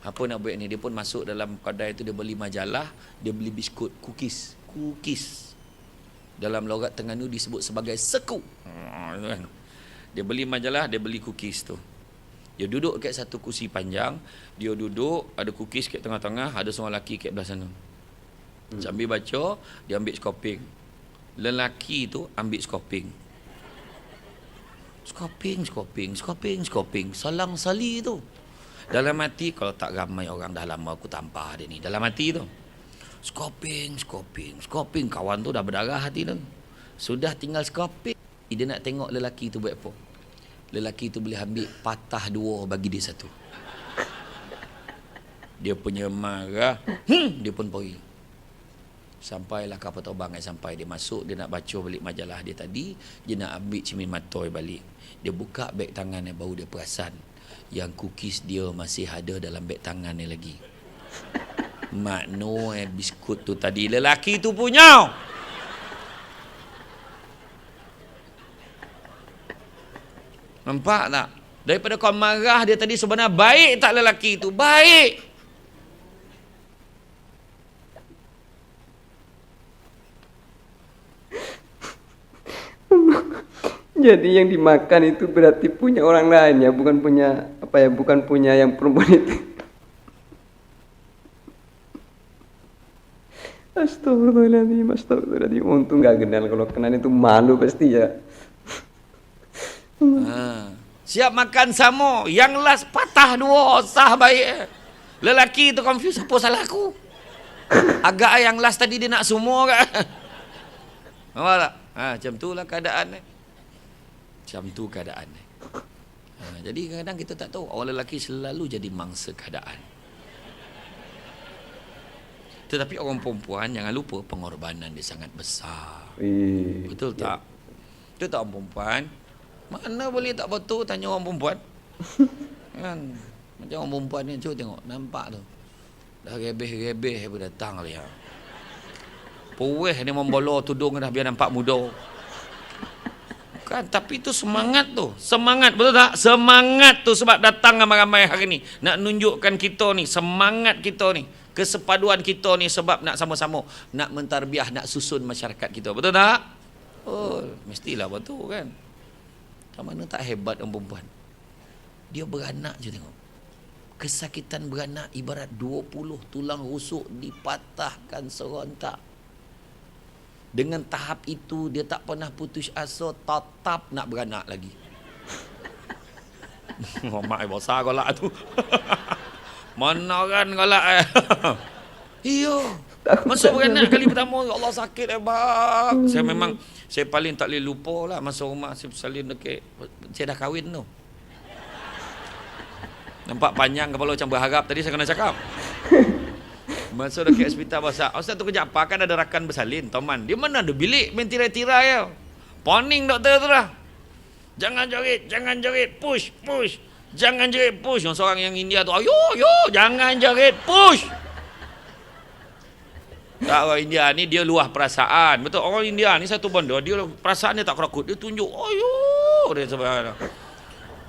Apa nak buat ni? Dia pun masuk dalam kedai tu, dia beli majalah, dia beli biskut, cookies. Dalam logat Terengganu disebut sebagai seku. Dia beli majalah, dia beli cookies tu. Dia duduk kat satu kursi panjang, dia duduk, ada cookies kat tengah-tengah, ada seorang lelaki kat belah sana. Sambil baca, dia ambil skoping. Lelaki tu ambil skoping. Skoping. Salang sali tu. Dalam hati, kalau tak ramai orang dah lama aku tampar dia ni. Dalam hati tu. Skoping. Kawan tu dah berdarah hati tu. Sudah tinggal skoping. Dia nak tengok lelaki tu buat apa. Lelaki tu boleh ambil patah dua bagi dia satu. Dia punya marah. Dia pun pergi. Sampailah kapal terbang sampai dia masuk. Dia nak baca balik majalah dia tadi. Dia nak ambil cermin mata balik. Dia buka beg tangan dia, baru dia perasan yang cookies dia masih ada dalam beg tangan dia lagi. Makno biskut tu tadi lelaki tu punya. Nampak tak? Daripada kau marah dia tadi, sebenarnya baik tak lelaki tu? Baik. Jadi yang dimakan itu berarti punya orang lain ya, bukan punya apa ya, bukan punya yang perempuan itu. Astagfirullahaladzim. Untung gak kenal, kalau kenal itu malu pasti ya. Siap makan sama, yang last patah dua, sah baik. Lelaki tu confuse, apa salah aku? Agak yang last tadi dia nak semua kan. Nampak tak? Macam tu lah keadaan. Macam tu keadaan. Jadi kadang-kadang kita tak tahu, orang lelaki selalu jadi mangsa keadaan. Tetapi orang perempuan jangan lupa pengorbanan dia sangat besar. Betul tak? Betul tak orang perempuan? Mana boleh tak betul, tanya orang perempuan. Kan? Macam orang perempuan ni, cuba tengok, nampak tu. Dah rebeh-rebeh pun datang dia. Puweh dia membolor tudung dah biar nampak muda. Kan, tapi itu semangat tu. Semangat, betul tak? Semangat tu sebab datang ramai-ramai hari ni. Nak nunjukkan kita ni, semangat kita ni. Kesepaduan kita ni sebab nak sama-sama. Nak mentarbiah, nak susun masyarakat kita. Betul tak? Oh, mestilah betul kan. Macam mana tak hebat orang perempuan. Dia beranak je tengok. Kesakitan beranak ibarat 20 tulang rusuk dipatahkan serentak. Dengan tahap itu dia tak pernah putus asa, tetap nak beranak lagi. Mak besar golak tu. Mana kan golak Iya. Masa beranak kali pertama, ya Allah sakit bang. Saya paling tak boleh lupa lah masa rumah saya bersalin dekat. Saya dah kahwin tu. Nampak panjang kepala macam berharap tadi saya kena cakap. Masa dekat hospital besar, ustaz tu kerja apa? Kan ada rakan bersalin, Toman. Dia mana ada bilik main tirai-tirai ya. Poning doktor tu dah. Jangan jerit, push. Jangan jerit, push. Yang seorang yang India tu, ayo, jangan jerit, push. Tak, orang India ni dia luah perasaan. Betul, orang India ni satu benda, dia perasaan dia tak kerakut. Dia tunjuk, ayo. Dia sebenarnya.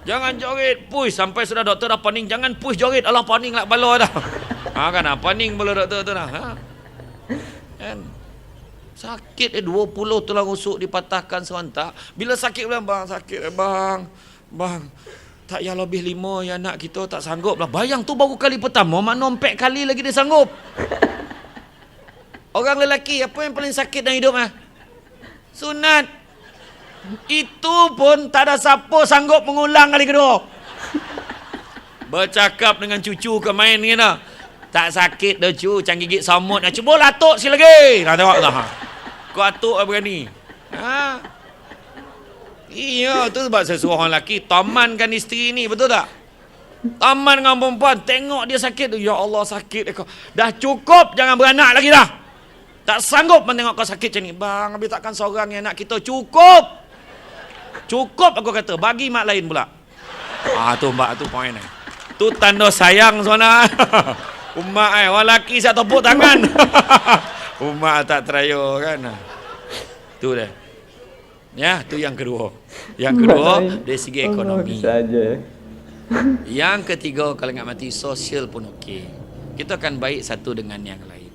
Jangan jerit, push. Sampai sudah doktor dah poning, jangan push jerit. Alah poning lah bala dah. Kan poning bala doktor tu dah. Kan? Sakit 20 tulang rusuk dipatahkan serentak. Bila sakit bilang, bang, sakit bang. Tak payah lebih 5 ya anak kita tak sanggup lah. Bayang tu baru kali pertama, makna 4 kali lagi dia sanggup. Orang lelaki apa yang paling sakit dalam hidup sunat. Itu pun tak ada siapa sanggup mengulang kali kedua. Bercakap dengan cucu ke main ni dah. Tak sakit dah cu, macam gigit samut. Cuba latuk sikit lagi. Tengok lah. Kau atuk lah berani. Iya, tu sebab saya suruh orang lelaki tamankan isteri ni, betul tak? Taman dengan perempuan, tengok dia sakit tu. Ya Allah sakit kau. Dah cukup, jangan beranak lagi dah. Tak sanggup menengok kau sakit macam ni. Bang, habis takkan seorang yang anak kita. Cukup aku kata. Bagi mak lain pula. Tu mbak, tu poin tu tanda sayang sebenarnya. Umat orang lelaki saya tepuk tangan. Umat tak teraya kan. Tu dah. Ya, tu yang kedua. Yang kedua dari segi ekonomi. Yang ketiga, kalau ingat mati, sosial pun okey. Kita akan baik satu dengan yang lain.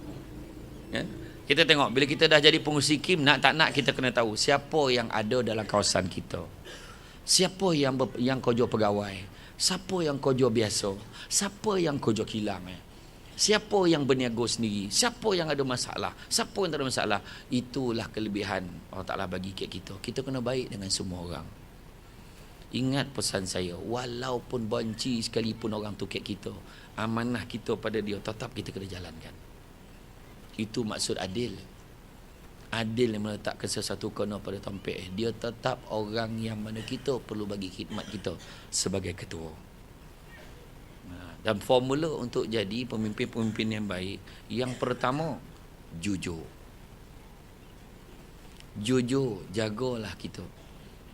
Ya? Kita tengok, bila kita dah jadi pengurusi KIM, nak tak nak kita kena tahu siapa yang ada dalam kawasan kita. Siapa yang kerja pegawai, siapa yang kerja biasa, siapa yang kerja kilang. Siapa yang berniaga sendiri, siapa yang ada masalah, siapa yang tak ada masalah. Itulah kelebihan Allah Ta'ala bagi kat kita. Kita kena baik dengan semua orang. Ingat pesan saya, walaupun benci sekalipun orang tu kat kita, amanah kita pada dia tetap kita kena jalankan. Itu maksud adil. Adil yang meletakkan sesuatu kena pada tampik. Dia tetap orang yang mana kita perlu bagi khidmat kita sebagai ketua. Dan formula untuk jadi pemimpin-pemimpin yang baik, yang pertama, jujur. Jujur, jagalah kita.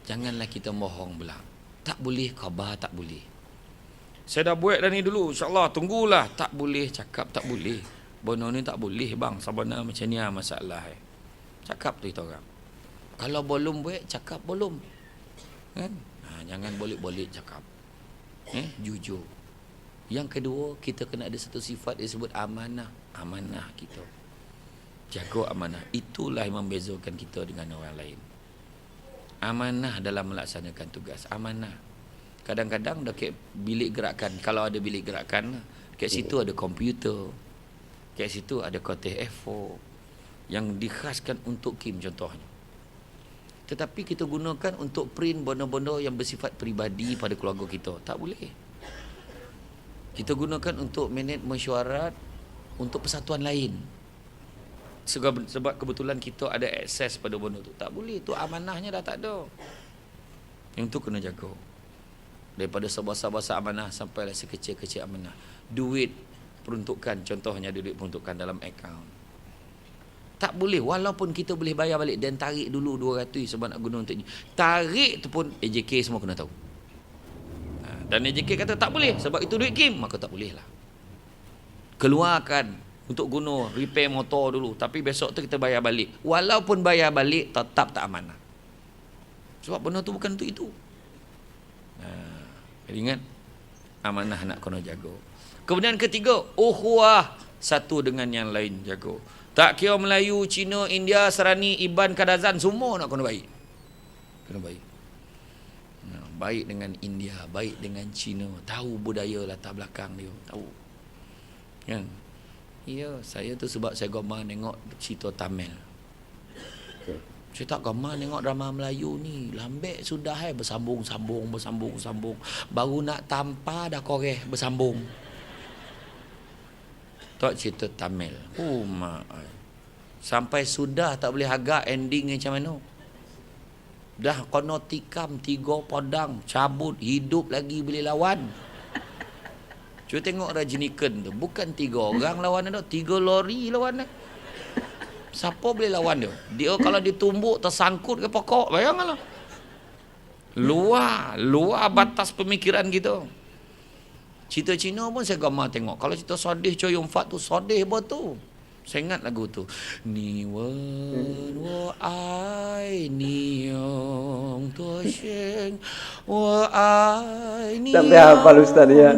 Janganlah kita bohong pula. Tak boleh khabar, tak boleh. Saya dah buat dah ni dulu, insyaAllah, tunggulah. Tak boleh cakap, tak boleh. Benda ni tak boleh bang, sebenarnya macam ni masalah. Cakap tu kita orang. Kalau belum buat, cakap belum. Kan? Jangan boleh-boleh cakap. Jujur. Yang kedua, kita kena ada satu sifat disebut amanah. Amanah kita. Jaga amanah. Itulah yang membezakan kita dengan orang lain. Amanah dalam melaksanakan tugas. Amanah. Kadang-kadang dekat bilik gerakan, kalau ada bilik gerakan, kat situ ada komputer. Kat situ ada kotak A4 yang dikhaskan untuk Kim contohnya. Tetapi kita gunakan untuk print benda-benda yang bersifat peribadi pada keluarga kita. Tak boleh. Kita gunakan untuk minit mesyuarat untuk persatuan lain. Sebab kebetulan kita ada akses pada benda tu. Tak boleh. Tu amanahnya dah tak ada. Yang tu kena jaga. Daripada sebesar-besar amanah sampailah sekecil-kecil amanah. Duit peruntukan, contohnya ada duit peruntukan dalam akaun. Tak boleh, walaupun kita boleh bayar balik dan tarik dulu 200 sebab nak guna untuk ini. Tarik tu pun AJK semua kena tahu. Dan AJK kata tak boleh sebab itu duit Kim, maka tak boleh lah. Keluarkan untuk guna repair motor dulu, tapi besok tu kita bayar balik. Walaupun bayar balik tetap tak amanah. Sebab benda tu bukan untuk itu. Jadi ingat, amanah nak kena jaga. Kemudian ketiga, ukhuwah, satu dengan yang lain jaga. Tak kira Melayu, Cina, India, Serani, Iban, Kadazan, semua nak kena baik. Kena baik. Baik dengan India, baik dengan Cina. Tahu budaya latar belakang dia. Tahu. Kan? Ya, saya tu sebab saya gemar tengok cerita Tamil. Saya tak gemar tengok drama Melayu ni. Lambek sudah bersambung. Baru nak tampar dah koreh bersambung. Tak cerita Tamil. Sampai sudah tak boleh agak ending macam mana. Dah kena tikam 3 pedang, cabut, hidup lagi boleh lawan. Cuba tengok Rajinikan tu. Bukan 3 orang lawan dia, 3 lori lawan dia. Siapa boleh lawan dia? Dia kalau ditumbuk tersangkut ke pokok, bayangkanlah. Luar batas pemikiran kita. Cerita Cina pun saya gemar tengok. Kalau cerita Sodeh Choy Yun Fat tu, Sodeh betul. Saya ingat lagu tu. Ni wen wo ai ni yong to sheng wo ai ni. Sampai hafal Ustaz ya.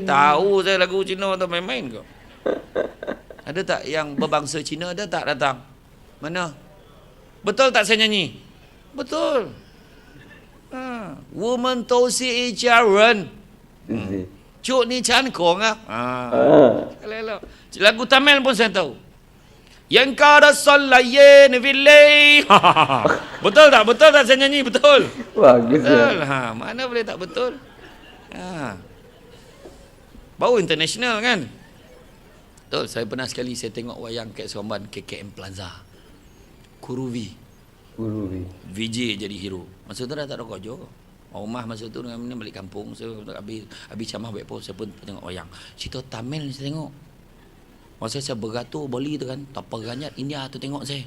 Tahu saya lagu Cina tu main-main ke? Ada tak yang berbangsa Cina ada tak datang? Mana? Betul tak saya nyanyi? Betul. Woman tosi ijaran. Cuk ni chan kong lagu Tamil pun saya tahu. Yang kada sallaye neville. Betul tak? Betul tak saya nyanyi? Betul. Bagus betul. Ya. Mana boleh tak betul? Baru international kan? Betul. Saya pernah sekali saya tengok wayang kat Seremban KKM Plaza. Kuruvi. VJ jadi hero. Masa tu dah tak ada kerja. Rumah masa tu dengan mana balik kampung. So habis camah baik pun saya pun tengok wayang. Cerita Tamil saya tengok. Masa saya beratur Bali tu kan, tak peranyat India tu tengok saya.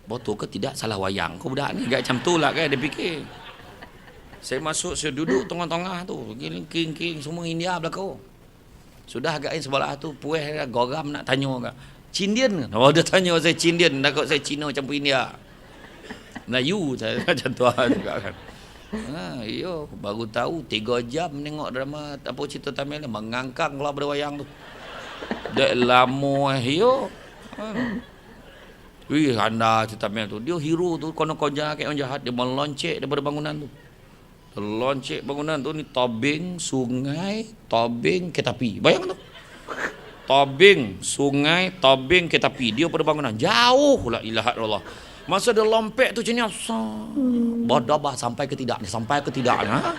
Betul ke tidak salah wayang kau budak ni? Gak macam tu lah kan dia fikir. Saya masuk, saya duduk tengah-tengah tu. King semua India belakang. Sudah agaknya sebelah tu puas goram nak tanya ke. Cindian ke? Oh dia tanya saya Cindian, takut saya Cina campur India. Melayu saya macam tu juga kan. Iyo, baru tahu 3 jam tengok drama apa cerita Tamil ni mengangkang keluar pada wayang tu. Dah lama iyo. Wih, anda cerita Tamil tu. Dia hero tu kono koja kayak orang jahat, dia meloncek daripada bangunan tu. Loncek bangunan tu ni tobing sungai, tobing ke tepi. Bayang tu. Tobing sungai, tobing ke tepi. Dia pada bangunan jauh la ilaha illallah. Masa dia lompek tu macam ni, bodobah sampai ke tidak. Ha?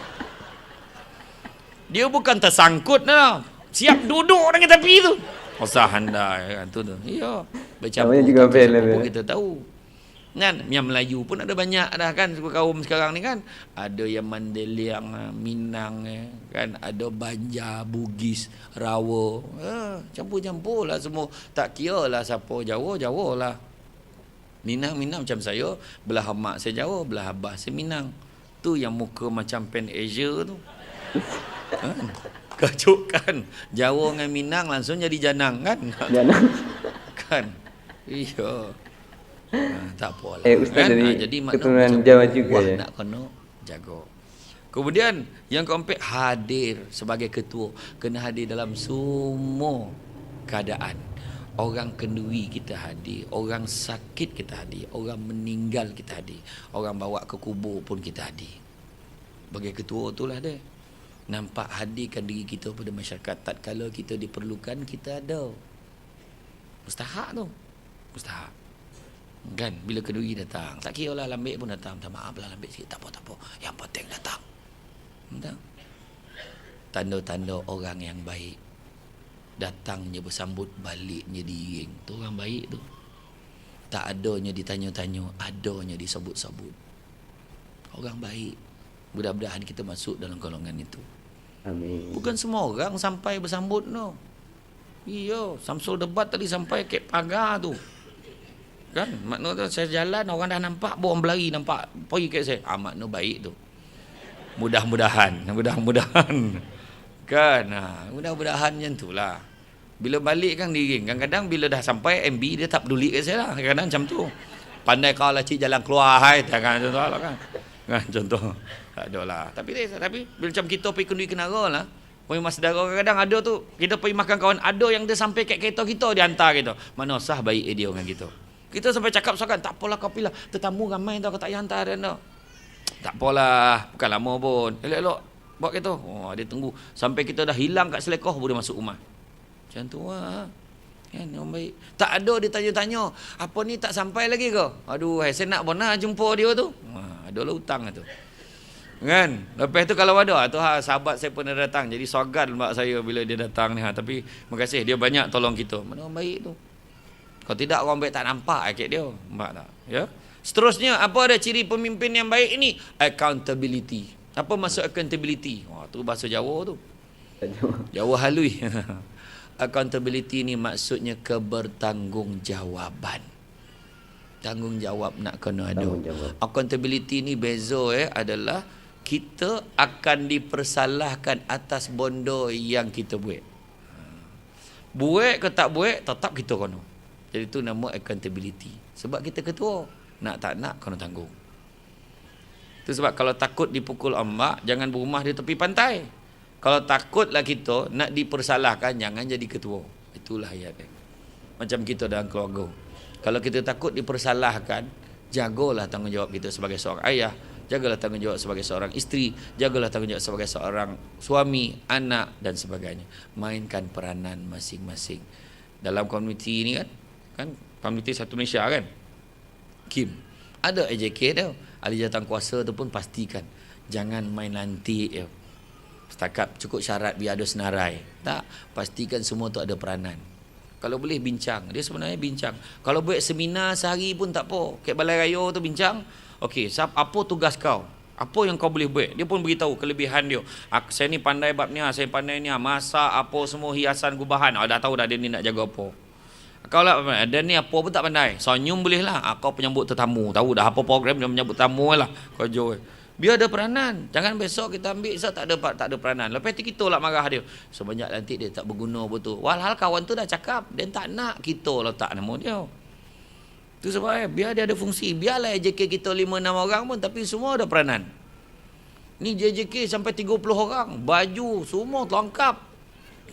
Dia bukan tersangkut dah. Siap duduk dengan tepi tu. Masa handai kan tu. Ya. Bercampur juga pun kita tahu. Kan? Yang Melayu pun ada banyak dah kan kaum sekarang ni kan. Ada yang Mandeliang, Minang kan, ada Banjar, Bugis, Rawa. Campur-campur lah semua. Tak kira lah siapa Jawa lah. Minang macam saya, belah mak saya Jawa, belah abah saya Minang. Tu yang muka macam Pan Asia tu. Kacuk kan. Jawa dengan Minang langsung jadi janang kan. Janang. Kan. Iya. Tak apalah. Ustaz kan? dari Jadi keturunan Jawa juga ya. Nak kena jaga. Kemudian yang keempat, hadir sebagai ketua. Kena hadir dalam semua keadaan. Orang kenduri kita hadir, orang sakit kita hadir, orang meninggal kita hadir, orang bawa ke kubur pun kita hadir. Bagi ketua itulah dia. Nampak hadirkan diri kita pada masyarakat. Tatkala kita diperlukan, kita ada. Mustahak tu. Mustahak. Kan? Bila kenduri datang, tak kira lah lambik pun datang. Minta maaf lah lambik sikit. Tak apa. Yang penting datang. Entah? Tanda-tanda orang yang baik. Datangnya bersambut, baliknya diiring. Tu orang baik tu. Tak adanya ditanya-tanya, adanya disebut-sebut. Orang baik. Mudah-mudahan kita masuk dalam golongan itu. Amin. Bukan semua orang sampai bersambut no. Iya, Samsul debat tadi sampai ke pagar tu. Kan? Makna tu saya jalan, orang dah nampak, orang berlari nampak. Pergi kat saya. Makna baik tu. Mudah-mudahan. Kan? Mudah-mudahan macam tu lah. Bila balik kan diring. Kadang-kadang bila dah sampai MB, dia tak peduli kat saya lah. Kadang-kadang macam tu. Pandai kau lah cik jalan keluar. Hai. Contoh lah kan. Contoh. Tak ada lah. Tapi bila macam kita pergi kenduri kenara lah. Pergi mas saudara kadang-kadang ada tu. Kita pergi makan kawan. Ada yang dia sampai kat kereta kita. Dia hantar kita. Mana sah baik dia dengan kita. Kita sampai cakap sokan. Tak apalah kau pilih. Tetamu ramai tau. Kau tak payah hantar dia tau. Tak apalah. Bukan lama pun. Elok-elok. Bawa kereta. Dia tunggu. Sampai kita dah hilang kat Selekoh. Baru dia masuk rumah. Macam tu lah. Kan orang baik. Tak ada dia tanya-tanya. Apa ni tak sampai lagi ke? Aduh, saya nak pernah jumpa dia tu. Adalah hutang tu. Kan? Lepas tu kalau ada tu sahabat saya pernah datang. Jadi sogan mak saya bila dia datang ni. Tapi makasih dia banyak tolong kita. Mana orang baik tu. Kalau tidak orang baik tak nampak akid dia. Nampak tak? Ya. Seterusnya apa ada ciri pemimpin yang baik ini? Accountability. Apa maksud accountability? Tu bahasa Jawa tu. Jawa halui. Accountability ni maksudnya kebertanggungjawab. Tanggungjawab nak kena ada. Accountability ni beza adalah kita akan dipersalahkan atas benda yang kita buat. Buat ke tak buat, tetap kita kena. Jadi tu nama accountability. Sebab kita ketua, nak tak nak kena tanggung. Itu sebab kalau takut dipukul ombak, jangan berumah di tepi pantai. Kalau takutlah kita nak dipersalahkan, jangan jadi ketua. Itulah ayat dia. Macam kita dalam keluarga. Kalau kita takut dipersalahkan, jagalah tanggungjawab kita sebagai seorang ayah, jagalah tanggungjawab sebagai seorang isteri, jagalah tanggungjawab sebagai seorang suami, anak dan sebagainya. Mainkan peranan masing-masing. Dalam komuniti ini kan komuniti satu Malaysia kan. Kim. Ada AJK dia. Ahli jawatan kuasa tu pun pastikan jangan main lantik je. Setakat cukup syarat biar ada senarai. Tak, pastikan semua tu ada peranan. Kalau boleh bincang, dia sebenarnya bincang. Kalau buat seminar sehari pun tak apa. Kat balai raya tu bincang. Okey, apa tugas kau? Apa yang kau boleh buat? Dia pun beritahu kelebihan dia. Saya ni pandai bab ni, saya pandai ni, masak apa semua hiasan gubahan. Dah tahu dah dia ni nak jaga apa. Kau lah, dan ni apa pun tak pandai. Senyum boleh lah. Kau penyambut tetamu. Tahu dah apa program dia menyambut tamu lah. Kau jual. Biar ada peranan. Jangan besok kita ambil tak ada peranan. Lepas tu kita lah marah dia. Sebanyak nanti dia tak berguna betul. Walhal kawan tu dah cakap dia tak nak kita letak nama dia. Tu sebab biar dia ada fungsi. Biarlah AJK kita 5-6 orang pun tapi semua ada peranan. Ni JJK sampai 30 orang. Baju semua lengkap.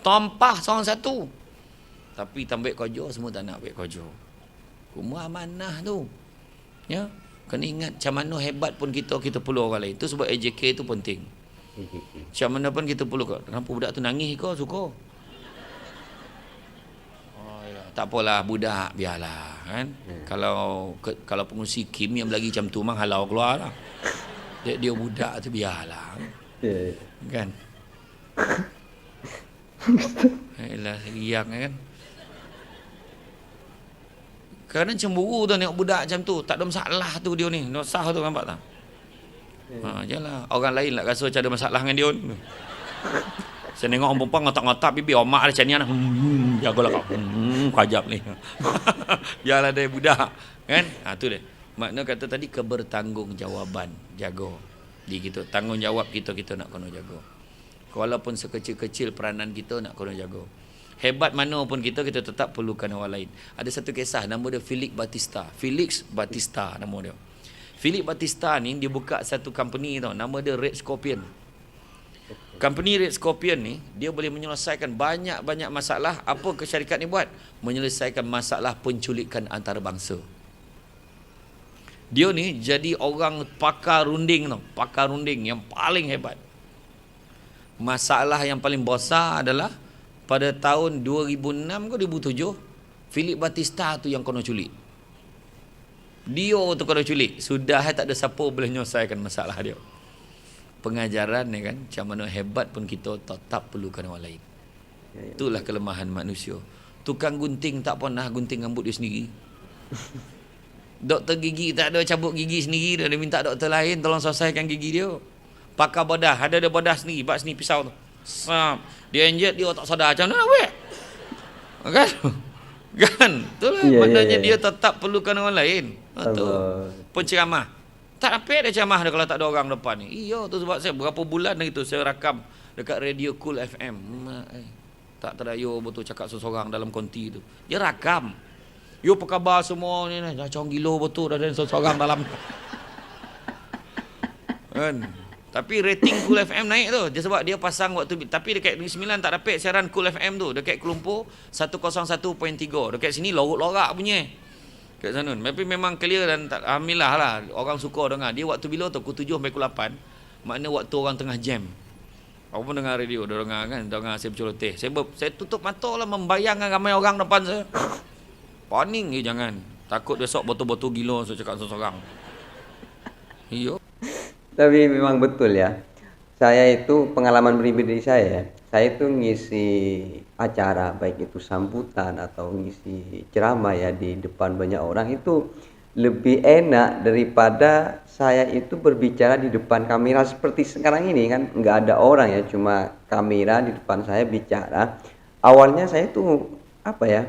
Tampah seorang satu. Tapi tambah kerja semua tak nak ambil kerja. Rumah amanah tu. Ya. Kena ingat macam mana hebat pun kita perlu orang lain. Itu sebab AJK tu penting. Macam mana pun kita perlu. Kenapa budak tu nangis kau suka? Oh ya. tak apalah budak biarlah kan. Kalau pengurusi Kim yang lagi macam tu memang halau keluar lah. Dia budak tu biarlah. Kan. Ayolah riang kan. Kadang cemburu tu tengok budak macam tu, tak ada masalah tu dia ni. Nosah tu nampak tak? Jelah orang lain lah rasa macam ada masalah dengan dia ni. Saya tengok orang perempuan ngotak-ngotak bibir omak dia macam ni lah. Jagalah kau. Kajap ni. Biarlah dia budak. Kan? Tu dia. Makna kata tadi kebertanggungjawabban. Jaga. Di kita. Tanggungjawab kita nak kena jaga. Walaupun sekecil-kecil peranan kita nak kena jaga. Hebat mana pun kita tetap perlukan orang lain. Ada satu kisah nama dia Felix Batista nama dia. Felix Batista ni dia buka satu company tau, nama dia Red Scorpion. Company Red Scorpion ni dia boleh menyelesaikan banyak masalah. Apa ke syarikat ni buat? Menyelesaikan masalah penculikan antarabangsa. Dia ni jadi orang pakar runding tau, pakar runding yang paling hebat. Masalah yang paling besar adalah pada tahun 2006 ke 2007 Felix Batista tu yang kena culik. Dia tu kena culik. Sudah tak ada siapa boleh menyelesaikan masalah dia. Pengajaran ni kan, macam mana hebat pun kita tetap perlukan orang lain. Itulah kelemahan manusia. Tukang gunting tak pernah gunting rambut dia sendiri. Doktor gigi tak ada cabut gigi sendiri, dia minta doktor lain tolong selesaikan gigi dia. Pakar bedah, ada bedah sendiri, bak sini pisau tu. Dia injek, dia tak sadar macam mana weh. Kan? Kan? Itulah maknanya dia tetap perlukan orang lain. Betul. Penceramah. Tak dapat dia ceramah dia kalau tak ada orang depan ni. Iya, tu sebab saya berapa bulan dah itu saya rakam dekat radio Cool FM. Tak terayo betul cakap seseorang dalam konti tu. Dia rakam. Yo apa khabar semua ni dah macam gila betul dah ada seseorang dalam. Kan? Tapi rating Cool FM naik tu. Dia sebab dia pasang waktu, tapi dekat Negeri Sembilan tak dapat siaran Cool FM tu. Dekat Kelumpu 101.3. Dekat sini lorak-lorak bunyi. Dekat sana. Tapi memang clear dan alhamdulillah lah orang suka dengar. Dia waktu bila tu pukul 7 sampai pukul 8. Makna waktu orang tengah jam. Aku pun dengar radio, dia dengar kan, dengar saya berceloteh. Saya tutup mata lah membayangkan ramai orang depan saya. Paning je jangan. Takut besok botol-botol gila saya cakap seseorang. Iya. Tapi memang betul ya. Saya itu pengalaman pribadi saya itu ngisi acara baik itu sambutan atau ngisi ceramah ya di depan banyak orang itu lebih enak daripada saya itu berbicara di depan kamera seperti sekarang ini kan, nggak ada orang ya, cuma kamera di depan saya bicara. Awalnya saya tuh apa ya,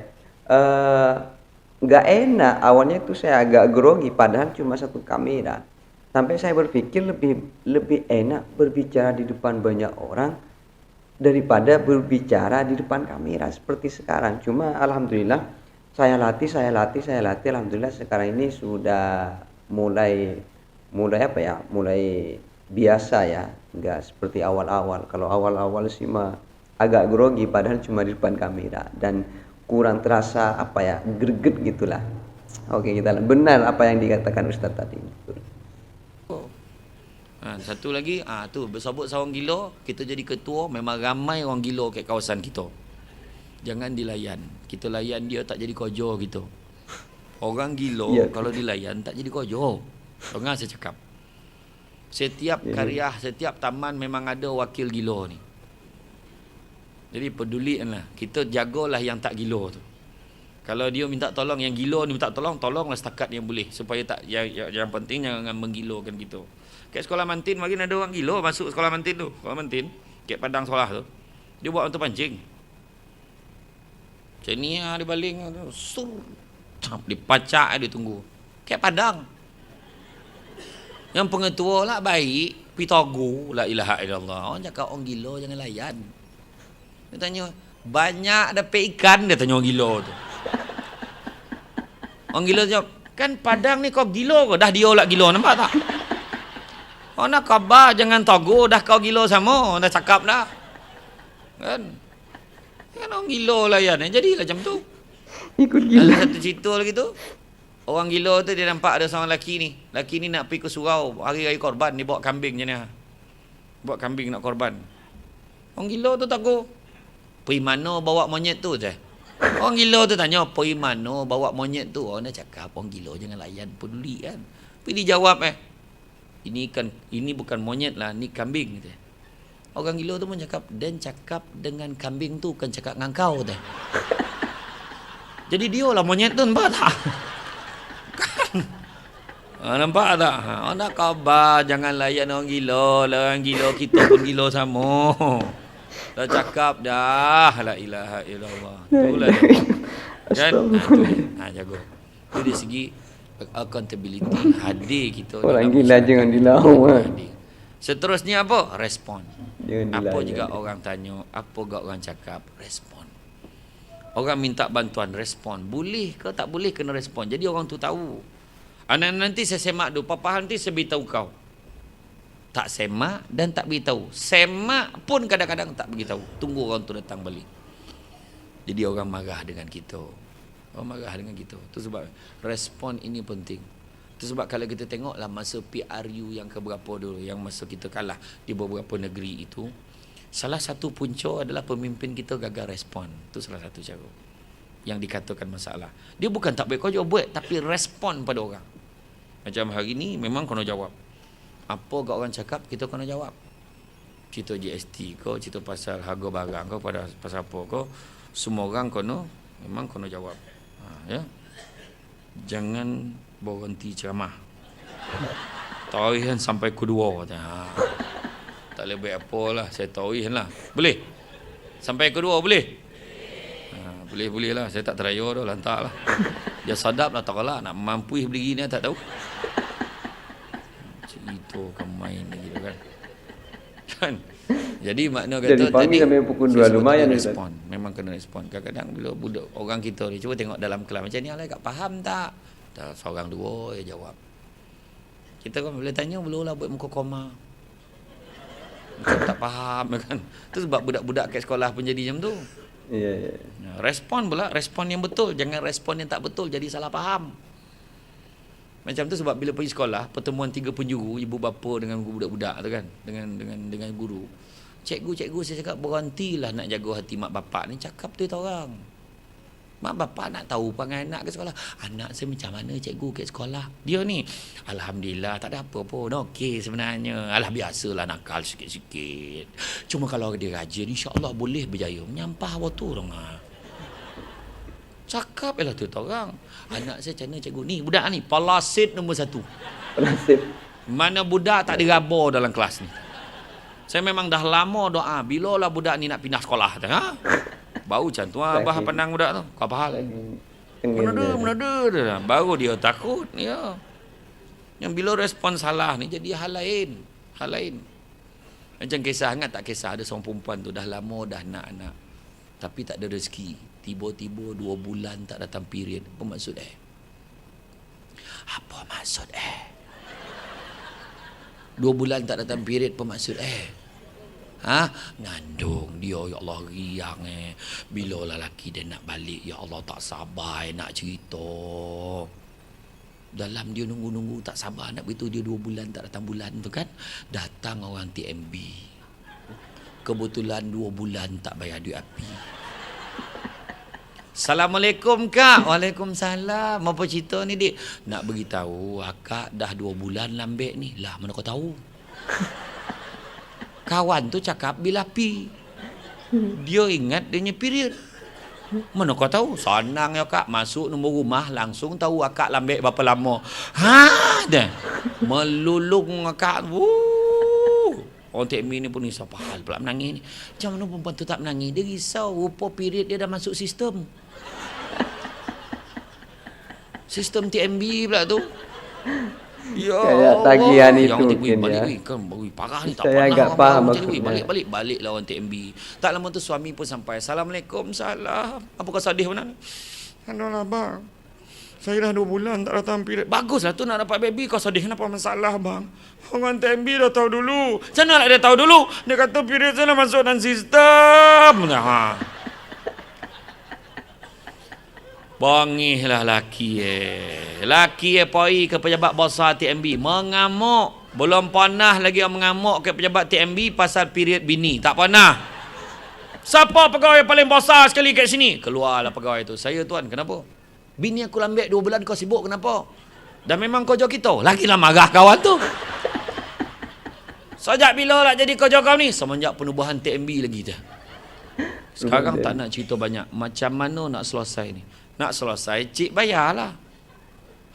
nggak enak. Awalnya itu saya agak grogi padahal cuma satu kamera. Sampai saya berpikir lebih enak berbicara di depan banyak orang daripada berbicara di depan kamera seperti sekarang. Cuma alhamdulillah saya latih. Alhamdulillah sekarang ini sudah mulai apa ya? Mulai biasa ya. Enggak seperti awal-awal. Kalau awal-awal sih mah agak grogi padahal cuma di depan kamera dan kurang terasa apa ya? Greget gitulah. Oke, kita benar apa yang dikatakan Ustadz tadi. Satu lagi, tu bersabut seorang gila, kita jadi ketua, memang ramai orang gila kat kawasan kita. Jangan dilayan. Kita layan dia tak jadi kojo gitu. Orang gila kalau dilayan tak jadi kojo. Dengar saya cakap. Setiap karya, setiap taman memang ada wakil gila ni. Jadi pedulikanlah. Kita jagalah yang tak gila tu. Kalau dia minta tolong, yang gila ni minta tolong, tolonglah setakat yang boleh. Supaya tak, yang penting jangan menggilakan kita. Kat sekolah Mantin makin ada orang gila masuk sekolah Mantin tu. Sekolah Mantin, kat padang sekolah tu. Dia buat untuk pancing. Macam ni dia baling. Sur. Dia pacak dia tunggu. Kat padang. Yang pengetua lah baik. Pitagu. La ilaha illallah. Orang cakap orang gila jangan layan. Dia tanya, banyak dapat ikan? Dia tanya orang gila tu. Orang gila jawab, kan padang ni kau gila ke? Dah dia lah gila, nampak tak? Oh nak khabar jangan togo, dah kau gila sama, dah cakap dah. Kan? Kan orang gila layan, jadilah macam tu. Ikut gila. Ada satu cerita lagi tu. Orang gila tu dia nampak ada seorang lelaki ni. Lelaki ni nak pergi ke surau hari-hari korban, dia bawa kambing macam ni. Bawa kambing nak korban. Orang gila tu takut. Pergi mana bawa monyet tu je? Orang gila tu tanya, apa iman no, bawa monyet tu. Orang dah cakap, orang gila jangan layan, peduli kan. Tapi dia jawab ini bukan monyet lah, ni kambing. Gitu. Orang gila tu pun cakap, dan cakap dengan kambing tu kan cakap dengan kau. Gitu. Jadi dia lah monyet tu, nampak tak? Kan? Nampak tak? Orang nak khabar, jangan layan orang gila. Orang gila, kita pun gila sama. Dah cakap dah, la ilaha illallah. Itulah dia. Kan? Jago. Itu dari segi accountability, hadir kita. Orang gila jangan dilawan. Seterusnya apa? Respon. Apa juga dia. orang tanya, apa juga orang cakap, respon. Orang minta bantuan, respon. Boleh ke tak boleh, kena respon. Jadi orang tu tahu. Nanti saya semak dulu, papa nanti saya beritahu kau. Tak semak dan tak beritahu. Semak pun kadang-kadang tak beritahu. Tunggu orang tu datang balik. Jadi orang marah dengan kita. Orang marah dengan kita. Itu sebab respon ini penting. Itu sebab kalau kita tengoklah masa PRU yang keberapa dulu, yang masa kita kalah di beberapa negeri itu, salah satu punca adalah pemimpin kita gagal respon. Itu salah satu cara yang dikatakan masalah. Dia bukan tak baik kau buat, tapi respon pada orang. Macam hari ni memang kena jawab. Apa gak orang cakap, kita kena jawab. Cerita GST kau, cerita pasal harga barang kau, pasal apa kau, semua orang memang kena jawab. Ya. Jangan berhenti ceramah. Tawihan sampai kedua. Tak boleh buat apa lah, saya tawihan lah. Boleh? Sampai kedua boleh? Boleh lah, saya tak teraya dah, lantak lah. Dia sadap lah, tak lah, nak mampu berdiri ni tak tahu. Itu kan main gitu kan. Jadi makna kata jadi pagi sampai pukul 2 lumayan respon. Memang kena respon. Kadang-kadang bila budak orang kita ni cuba tengok dalam kelas macam ni, alai tak faham tak? Tak seorang dua dia jawab. Kita kan boleh tanya, belum lah buat muka koma. Macam tak faham kan. Tu sebab budak-budak kat sekolah pun jadi macam tu. Ya. Respon pula, respon yang betul, jangan respon yang tak betul jadi salah faham. Macam tu sebab bila pergi sekolah, pertemuan 3 penjuru, ibu bapa dengan budak-budak tu kan, dengan guru. Cikgu saya cakap berhentilah nak jaga hati mak bapak ni, cakap tu orang. Mak bapak nak tahu perangai anak ke sekolah. Anak saya macam mana cikgu ke sekolah? Dia ni, alhamdulillah tak ada apa pun. Okey sebenarnya. Alah biasalah nakal sikit-sikit. Cuma kalau dia rajin, insya-Allah boleh berjaya. Menyampah waktu orang. Cakap lah tu orang. Anak saya macam mana cikgu? Ni budak ni palasit nombor 1. Palasit. Mana budak tak diraba dalam kelas ni. Saya memang dah lama doa, bila lah budak ni nak pindah sekolah. Ha? Baru macam tu abah pandang budak tu. Kau apa hal? Mana ada. Baru dia takut. Ya. Yang bila respon salah ni jadi hal lain. Macam kisah, ingat tak kisah ada seorang perempuan tu dah lama dah nak anak. Tapi tak ada rezeki. Tiba-tiba 2 bulan tak datang period. Apa maksud Apa maksud 2 bulan tak datang period, apa maksud ngandung dia, ya Allah riang bila lelaki dia nak balik, ya Allah tak sabar nak cerita. Dalam dia nunggu tak sabar nak beritahu dia 2 bulan tak datang bulan tu kan, datang orang TMB. Kebetulan 2 bulan tak bayar duit api. Assalamualaikum kak. Waalaikumsalam. Apa cerita ni dik? Nak beritahu akak dah 2 bulan lambek ni. Lah mana kau tahu? Kawan tu cakap bila api. Dia ingat dia punya period. Mana kau tahu? Senang ya kak. Masuk nombor rumah langsung tahu akak lambek berapa lama. Dah. Melulung akak. Orang TMI ni pun risau, apa hal pula menangis ni. Macam mana perempuan tu tak menangis? Dia risau, rupa period dia dah masuk sistem. Sistem TMB pula tu. Ya kayak tagihan itu yang mungkin balik, ya. Kan parah ni tak saya agak paham maksudnya. Balik lah orang TMB. Tak lama tu suami pun sampai. Assalamualaikum, salam. Apa kau sedih mana? Aduh bang, saya dah 2 bulan tak datang period. Baguslah tu nak dapat baby. Kau sedih kenapa masalah bang? Orang TMB dah tahu dulu. Macam mana lah dia tahu dulu? Dia kata period saya dah masuk dalam sistem. Bangihlah laki Laki poi ke pejabat besar TMB mengamuk. Belum pernah lagi orang mengamuk ke pejabat TMB pasal period bini. Tak pernah. Siapa pegawai paling besar sekali kat sini? Keluarlah pegawai tu. Saya tuan, kenapa? Bini aku lambek 2 bulan kau sibuk, kenapa? Dan memang kerja kita. Lagilah marah kawan tu. Sejak bila nak jadi kerja kau ni? Semenjak penubuhan TMB lagi dah. Sekarang tak nak cerita banyak. Macam mana nak selesai ni? Nak selesai, cik bayarlah.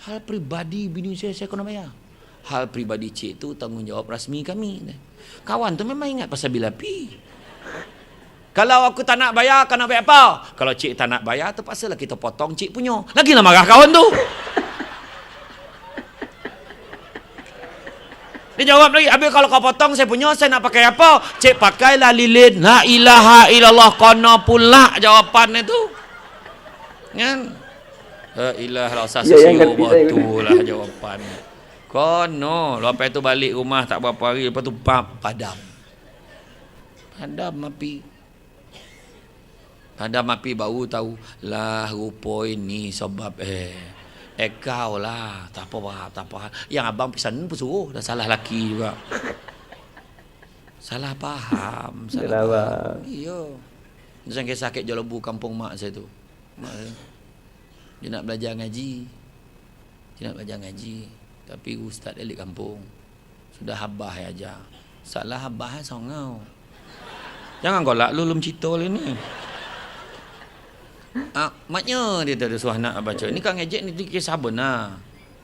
Hal peribadi bini saya kena bayar. Hal peribadi cik tu tanggungjawab rasmi kami. Kawan tu memang ingat pasal bil api. Kalau aku tak nak bayar, kau nak bayar apa? Kalau cik tak nak bayar, terpaksalah kita potong cik punya. Lagilah marah kawan tu. Dia jawab lagi, habis kalau kau potong saya punya, saya nak pakai apa? Cik, pakailah lilin. La ilaha illallah, kena pula jawapan itu. Kan? La ilaha illallah, sesiu betul lah jawapan. Kono, lepas tu balik rumah tak berapa hari, lepas tu padam. Padam api. Padam api baru tahu, lah rupa ini sebab kau lah, tak apa. Yang abang pesan pun suruh, dah salah laki juga. Salah faham. Iya. Macam kisah sakit Jolobu kampung mak saya tu. Mak saya, dia nak belajar ngaji. Tapi ustaz elit kampung. Sudah habah aja. Salah habah songau. Jangan golak lu lum cerita ni. Maknya dia tak ada suruh anak baca. Ni kan ngejek ni kisah benar.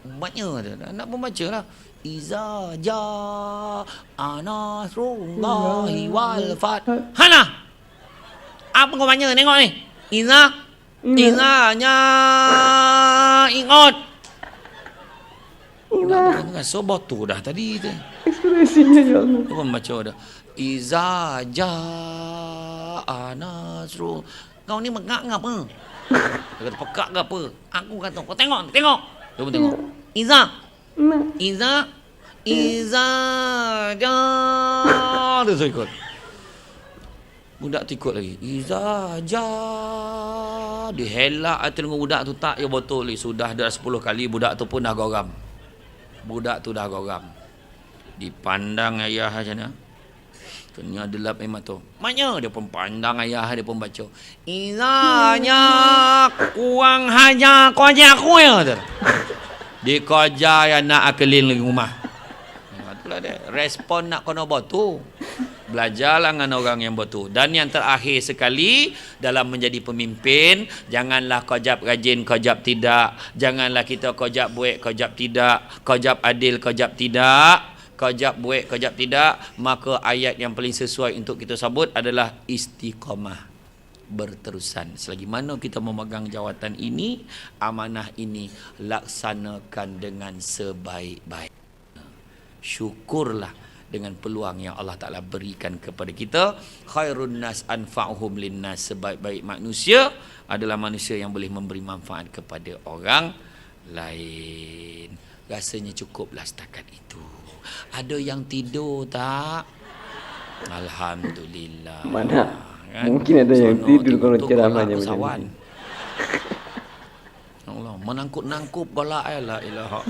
Maknya dia anak pun baca lah. Iza ja'a nasrullahi wal fath. Hana. Apa kau banyak tengok ni? Izanya ingat. Ingat sobat tu dah tadi tu. Ekspresinya ya Allah. Kau baca dah. Iza ja'a nasru. Kau ni mengak apa? Dia kata pekak ke apa? Aku kata kau tengok. Dia pun tengok. Iza ja. Dia so ikut. Budak tu ikut lagi. Iza ja. Dia helak tengok budak tu tak ya betul. Sudah dah 10 kali budak tu pun dah geram. Dipandang ayah macam mana? Tanya delap memang tu. Maknya dia pun pandang ayah dia pun baca. Izanya kurang haja koja aku ya. Dia koja yang nak akelin lagi rumah. Itulah dia. Respon nak kena betul. Belajarlah dengan orang yang betul. Dan yang terakhir sekali dalam menjadi pemimpin, janganlah kojab rajin, kojab tidak. Janganlah kita kojab buik, kojab tidak. Kojab adil, kojab tidak. Kojab buik, kojab tidak. Maka ayat yang paling sesuai untuk kita sebut adalah istiqamah, berterusan. Selagi mana kita memegang jawatan ini, amanah ini, laksanakan dengan sebaik-baik. Syukurlah dengan peluang yang Allah Ta'ala berikan kepada kita. Khairun nas anfa'uhum linnas. Sebaik-baik manusia adalah manusia yang boleh memberi manfaat kepada orang lain. Rasanya cukuplah setakat itu. Ada yang tidur tak? Alhamdulillah. Mana? Kan? Mungkin ada yang tidur kalau ceramahnya macam Allah, menangkup-nangkup golak la ilaha illallah.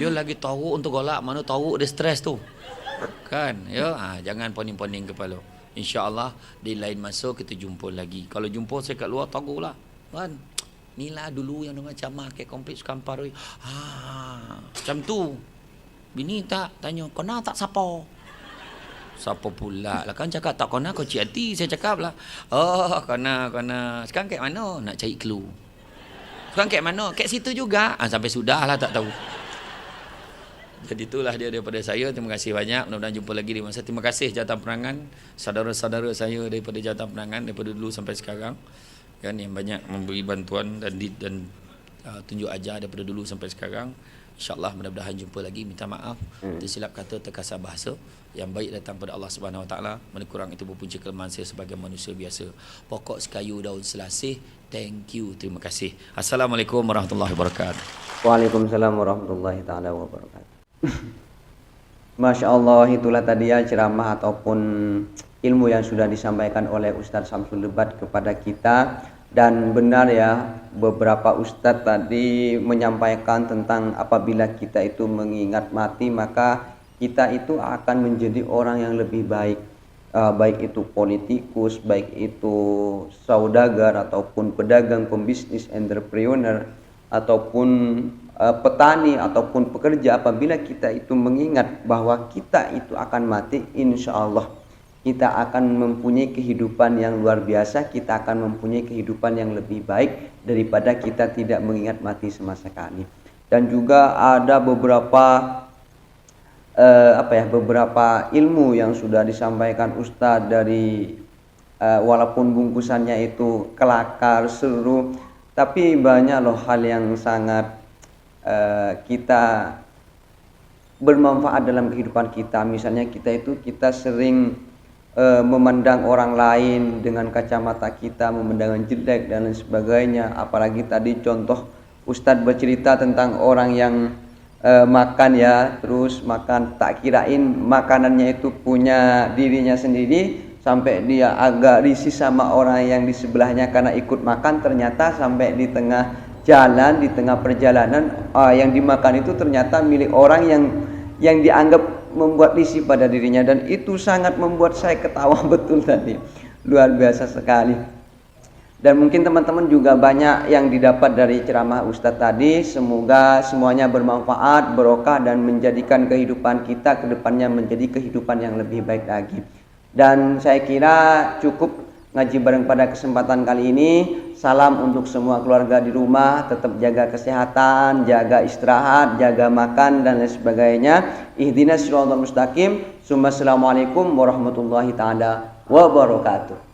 Dia lagi tahu untuk golak, mana tahu dia stres tu. Kan? Ya, jangan poning-poning kepala. Insya-Allah di lain masa kita jumpa lagi. Kalau jumpa saya kat luar tagulah. Kan? Inilah dulu yang dengan camah ke kompleks Kampar. Macam tu. Bini tak tanya, "Kau nak tak siapa?" Siapa pula lah kan cakap tak kau nak kau cik hati. Saya cakap lah, "Oh, kau nak. Sekarang kat mana?" Nak cari clue. "Sekarang kat mana?" "Kat situ juga." Sampai sudah lah tak tahu. Jadi itulah dia daripada saya. Terima kasih banyak. Mudah-mudahan jumpa lagi di masa. Terima kasih Jawatan Penerangan, saudara-saudara saya daripada Jawatan Penerangan daripada dulu sampai sekarang. Kan yang banyak memberi bantuan dan tunjuk ajar daripada dulu sampai sekarang. InsyaAllah mudah-mudahan jumpa lagi. Minta maaf tersilap kata, terkasar bahasa. Yang baik datang pada Allah Subhanahu Wa Taala. Mana kurang itu berpunca kelemahan saya sebagai manusia biasa. Pokok sekayu daun selasih. Thank you. Terima kasih. Assalamualaikum warahmatullahi wabarakatuh. Waalaikumsalam warahmatullahi taala wabarakatuh. Masya Allah, itulah tadi ya ceramah ataupun ilmu yang sudah disampaikan oleh Ustadz Samsul Lebat kepada kita. Dan benar ya, beberapa ustadz tadi menyampaikan tentang apabila kita itu mengingat mati, maka kita itu akan menjadi orang yang lebih baik. baik itu politikus, baik itu saudagar ataupun pedagang, pembisnis, entrepreneur ataupun petani ataupun pekerja, apabila kita itu mengingat bahwa kita itu akan mati, insya Allah kita akan mempunyai kehidupan yang luar biasa, kita akan mempunyai kehidupan yang lebih baik daripada kita tidak mengingat mati sama sekali. Dan juga ada beberapa beberapa ilmu yang sudah disampaikan Ustadz dari walaupun bungkusannya itu kelakar, seru, tapi banyak loh hal yang sangat kita bermanfaat dalam kehidupan kita. Misalnya kita sering memandang orang lain dengan kacamata kita, memandang jelek dan lain sebagainya. Apalagi tadi contoh Ustadz bercerita tentang orang yang makan ya, terus makan tak kirain makanannya itu punya dirinya sendiri, sampai dia agak risih sama orang yang di sebelahnya karena ikut makan. Ternyata sampai di tengah jalan, di tengah perjalanan, yang dimakan itu ternyata milik orang yang dianggap membuat risih pada dirinya, dan itu sangat membuat saya ketawa betul tadi, luar biasa sekali. Dan mungkin teman-teman juga banyak yang didapat dari ceramah Ustadz tadi. Semoga semuanya bermanfaat, barokah, dan menjadikan kehidupan kita ke depannya menjadi kehidupan yang lebih baik lagi. Dan saya kira cukup ngaji bareng pada kesempatan kali ini. Salam untuk semua keluarga di rumah, tetap jaga kesehatan, jaga istirahat, jaga makan dan lain sebagainya. Ihdinas siratal mustaqim. Assalamualaikum warahmatullahi taala wabarakatuh.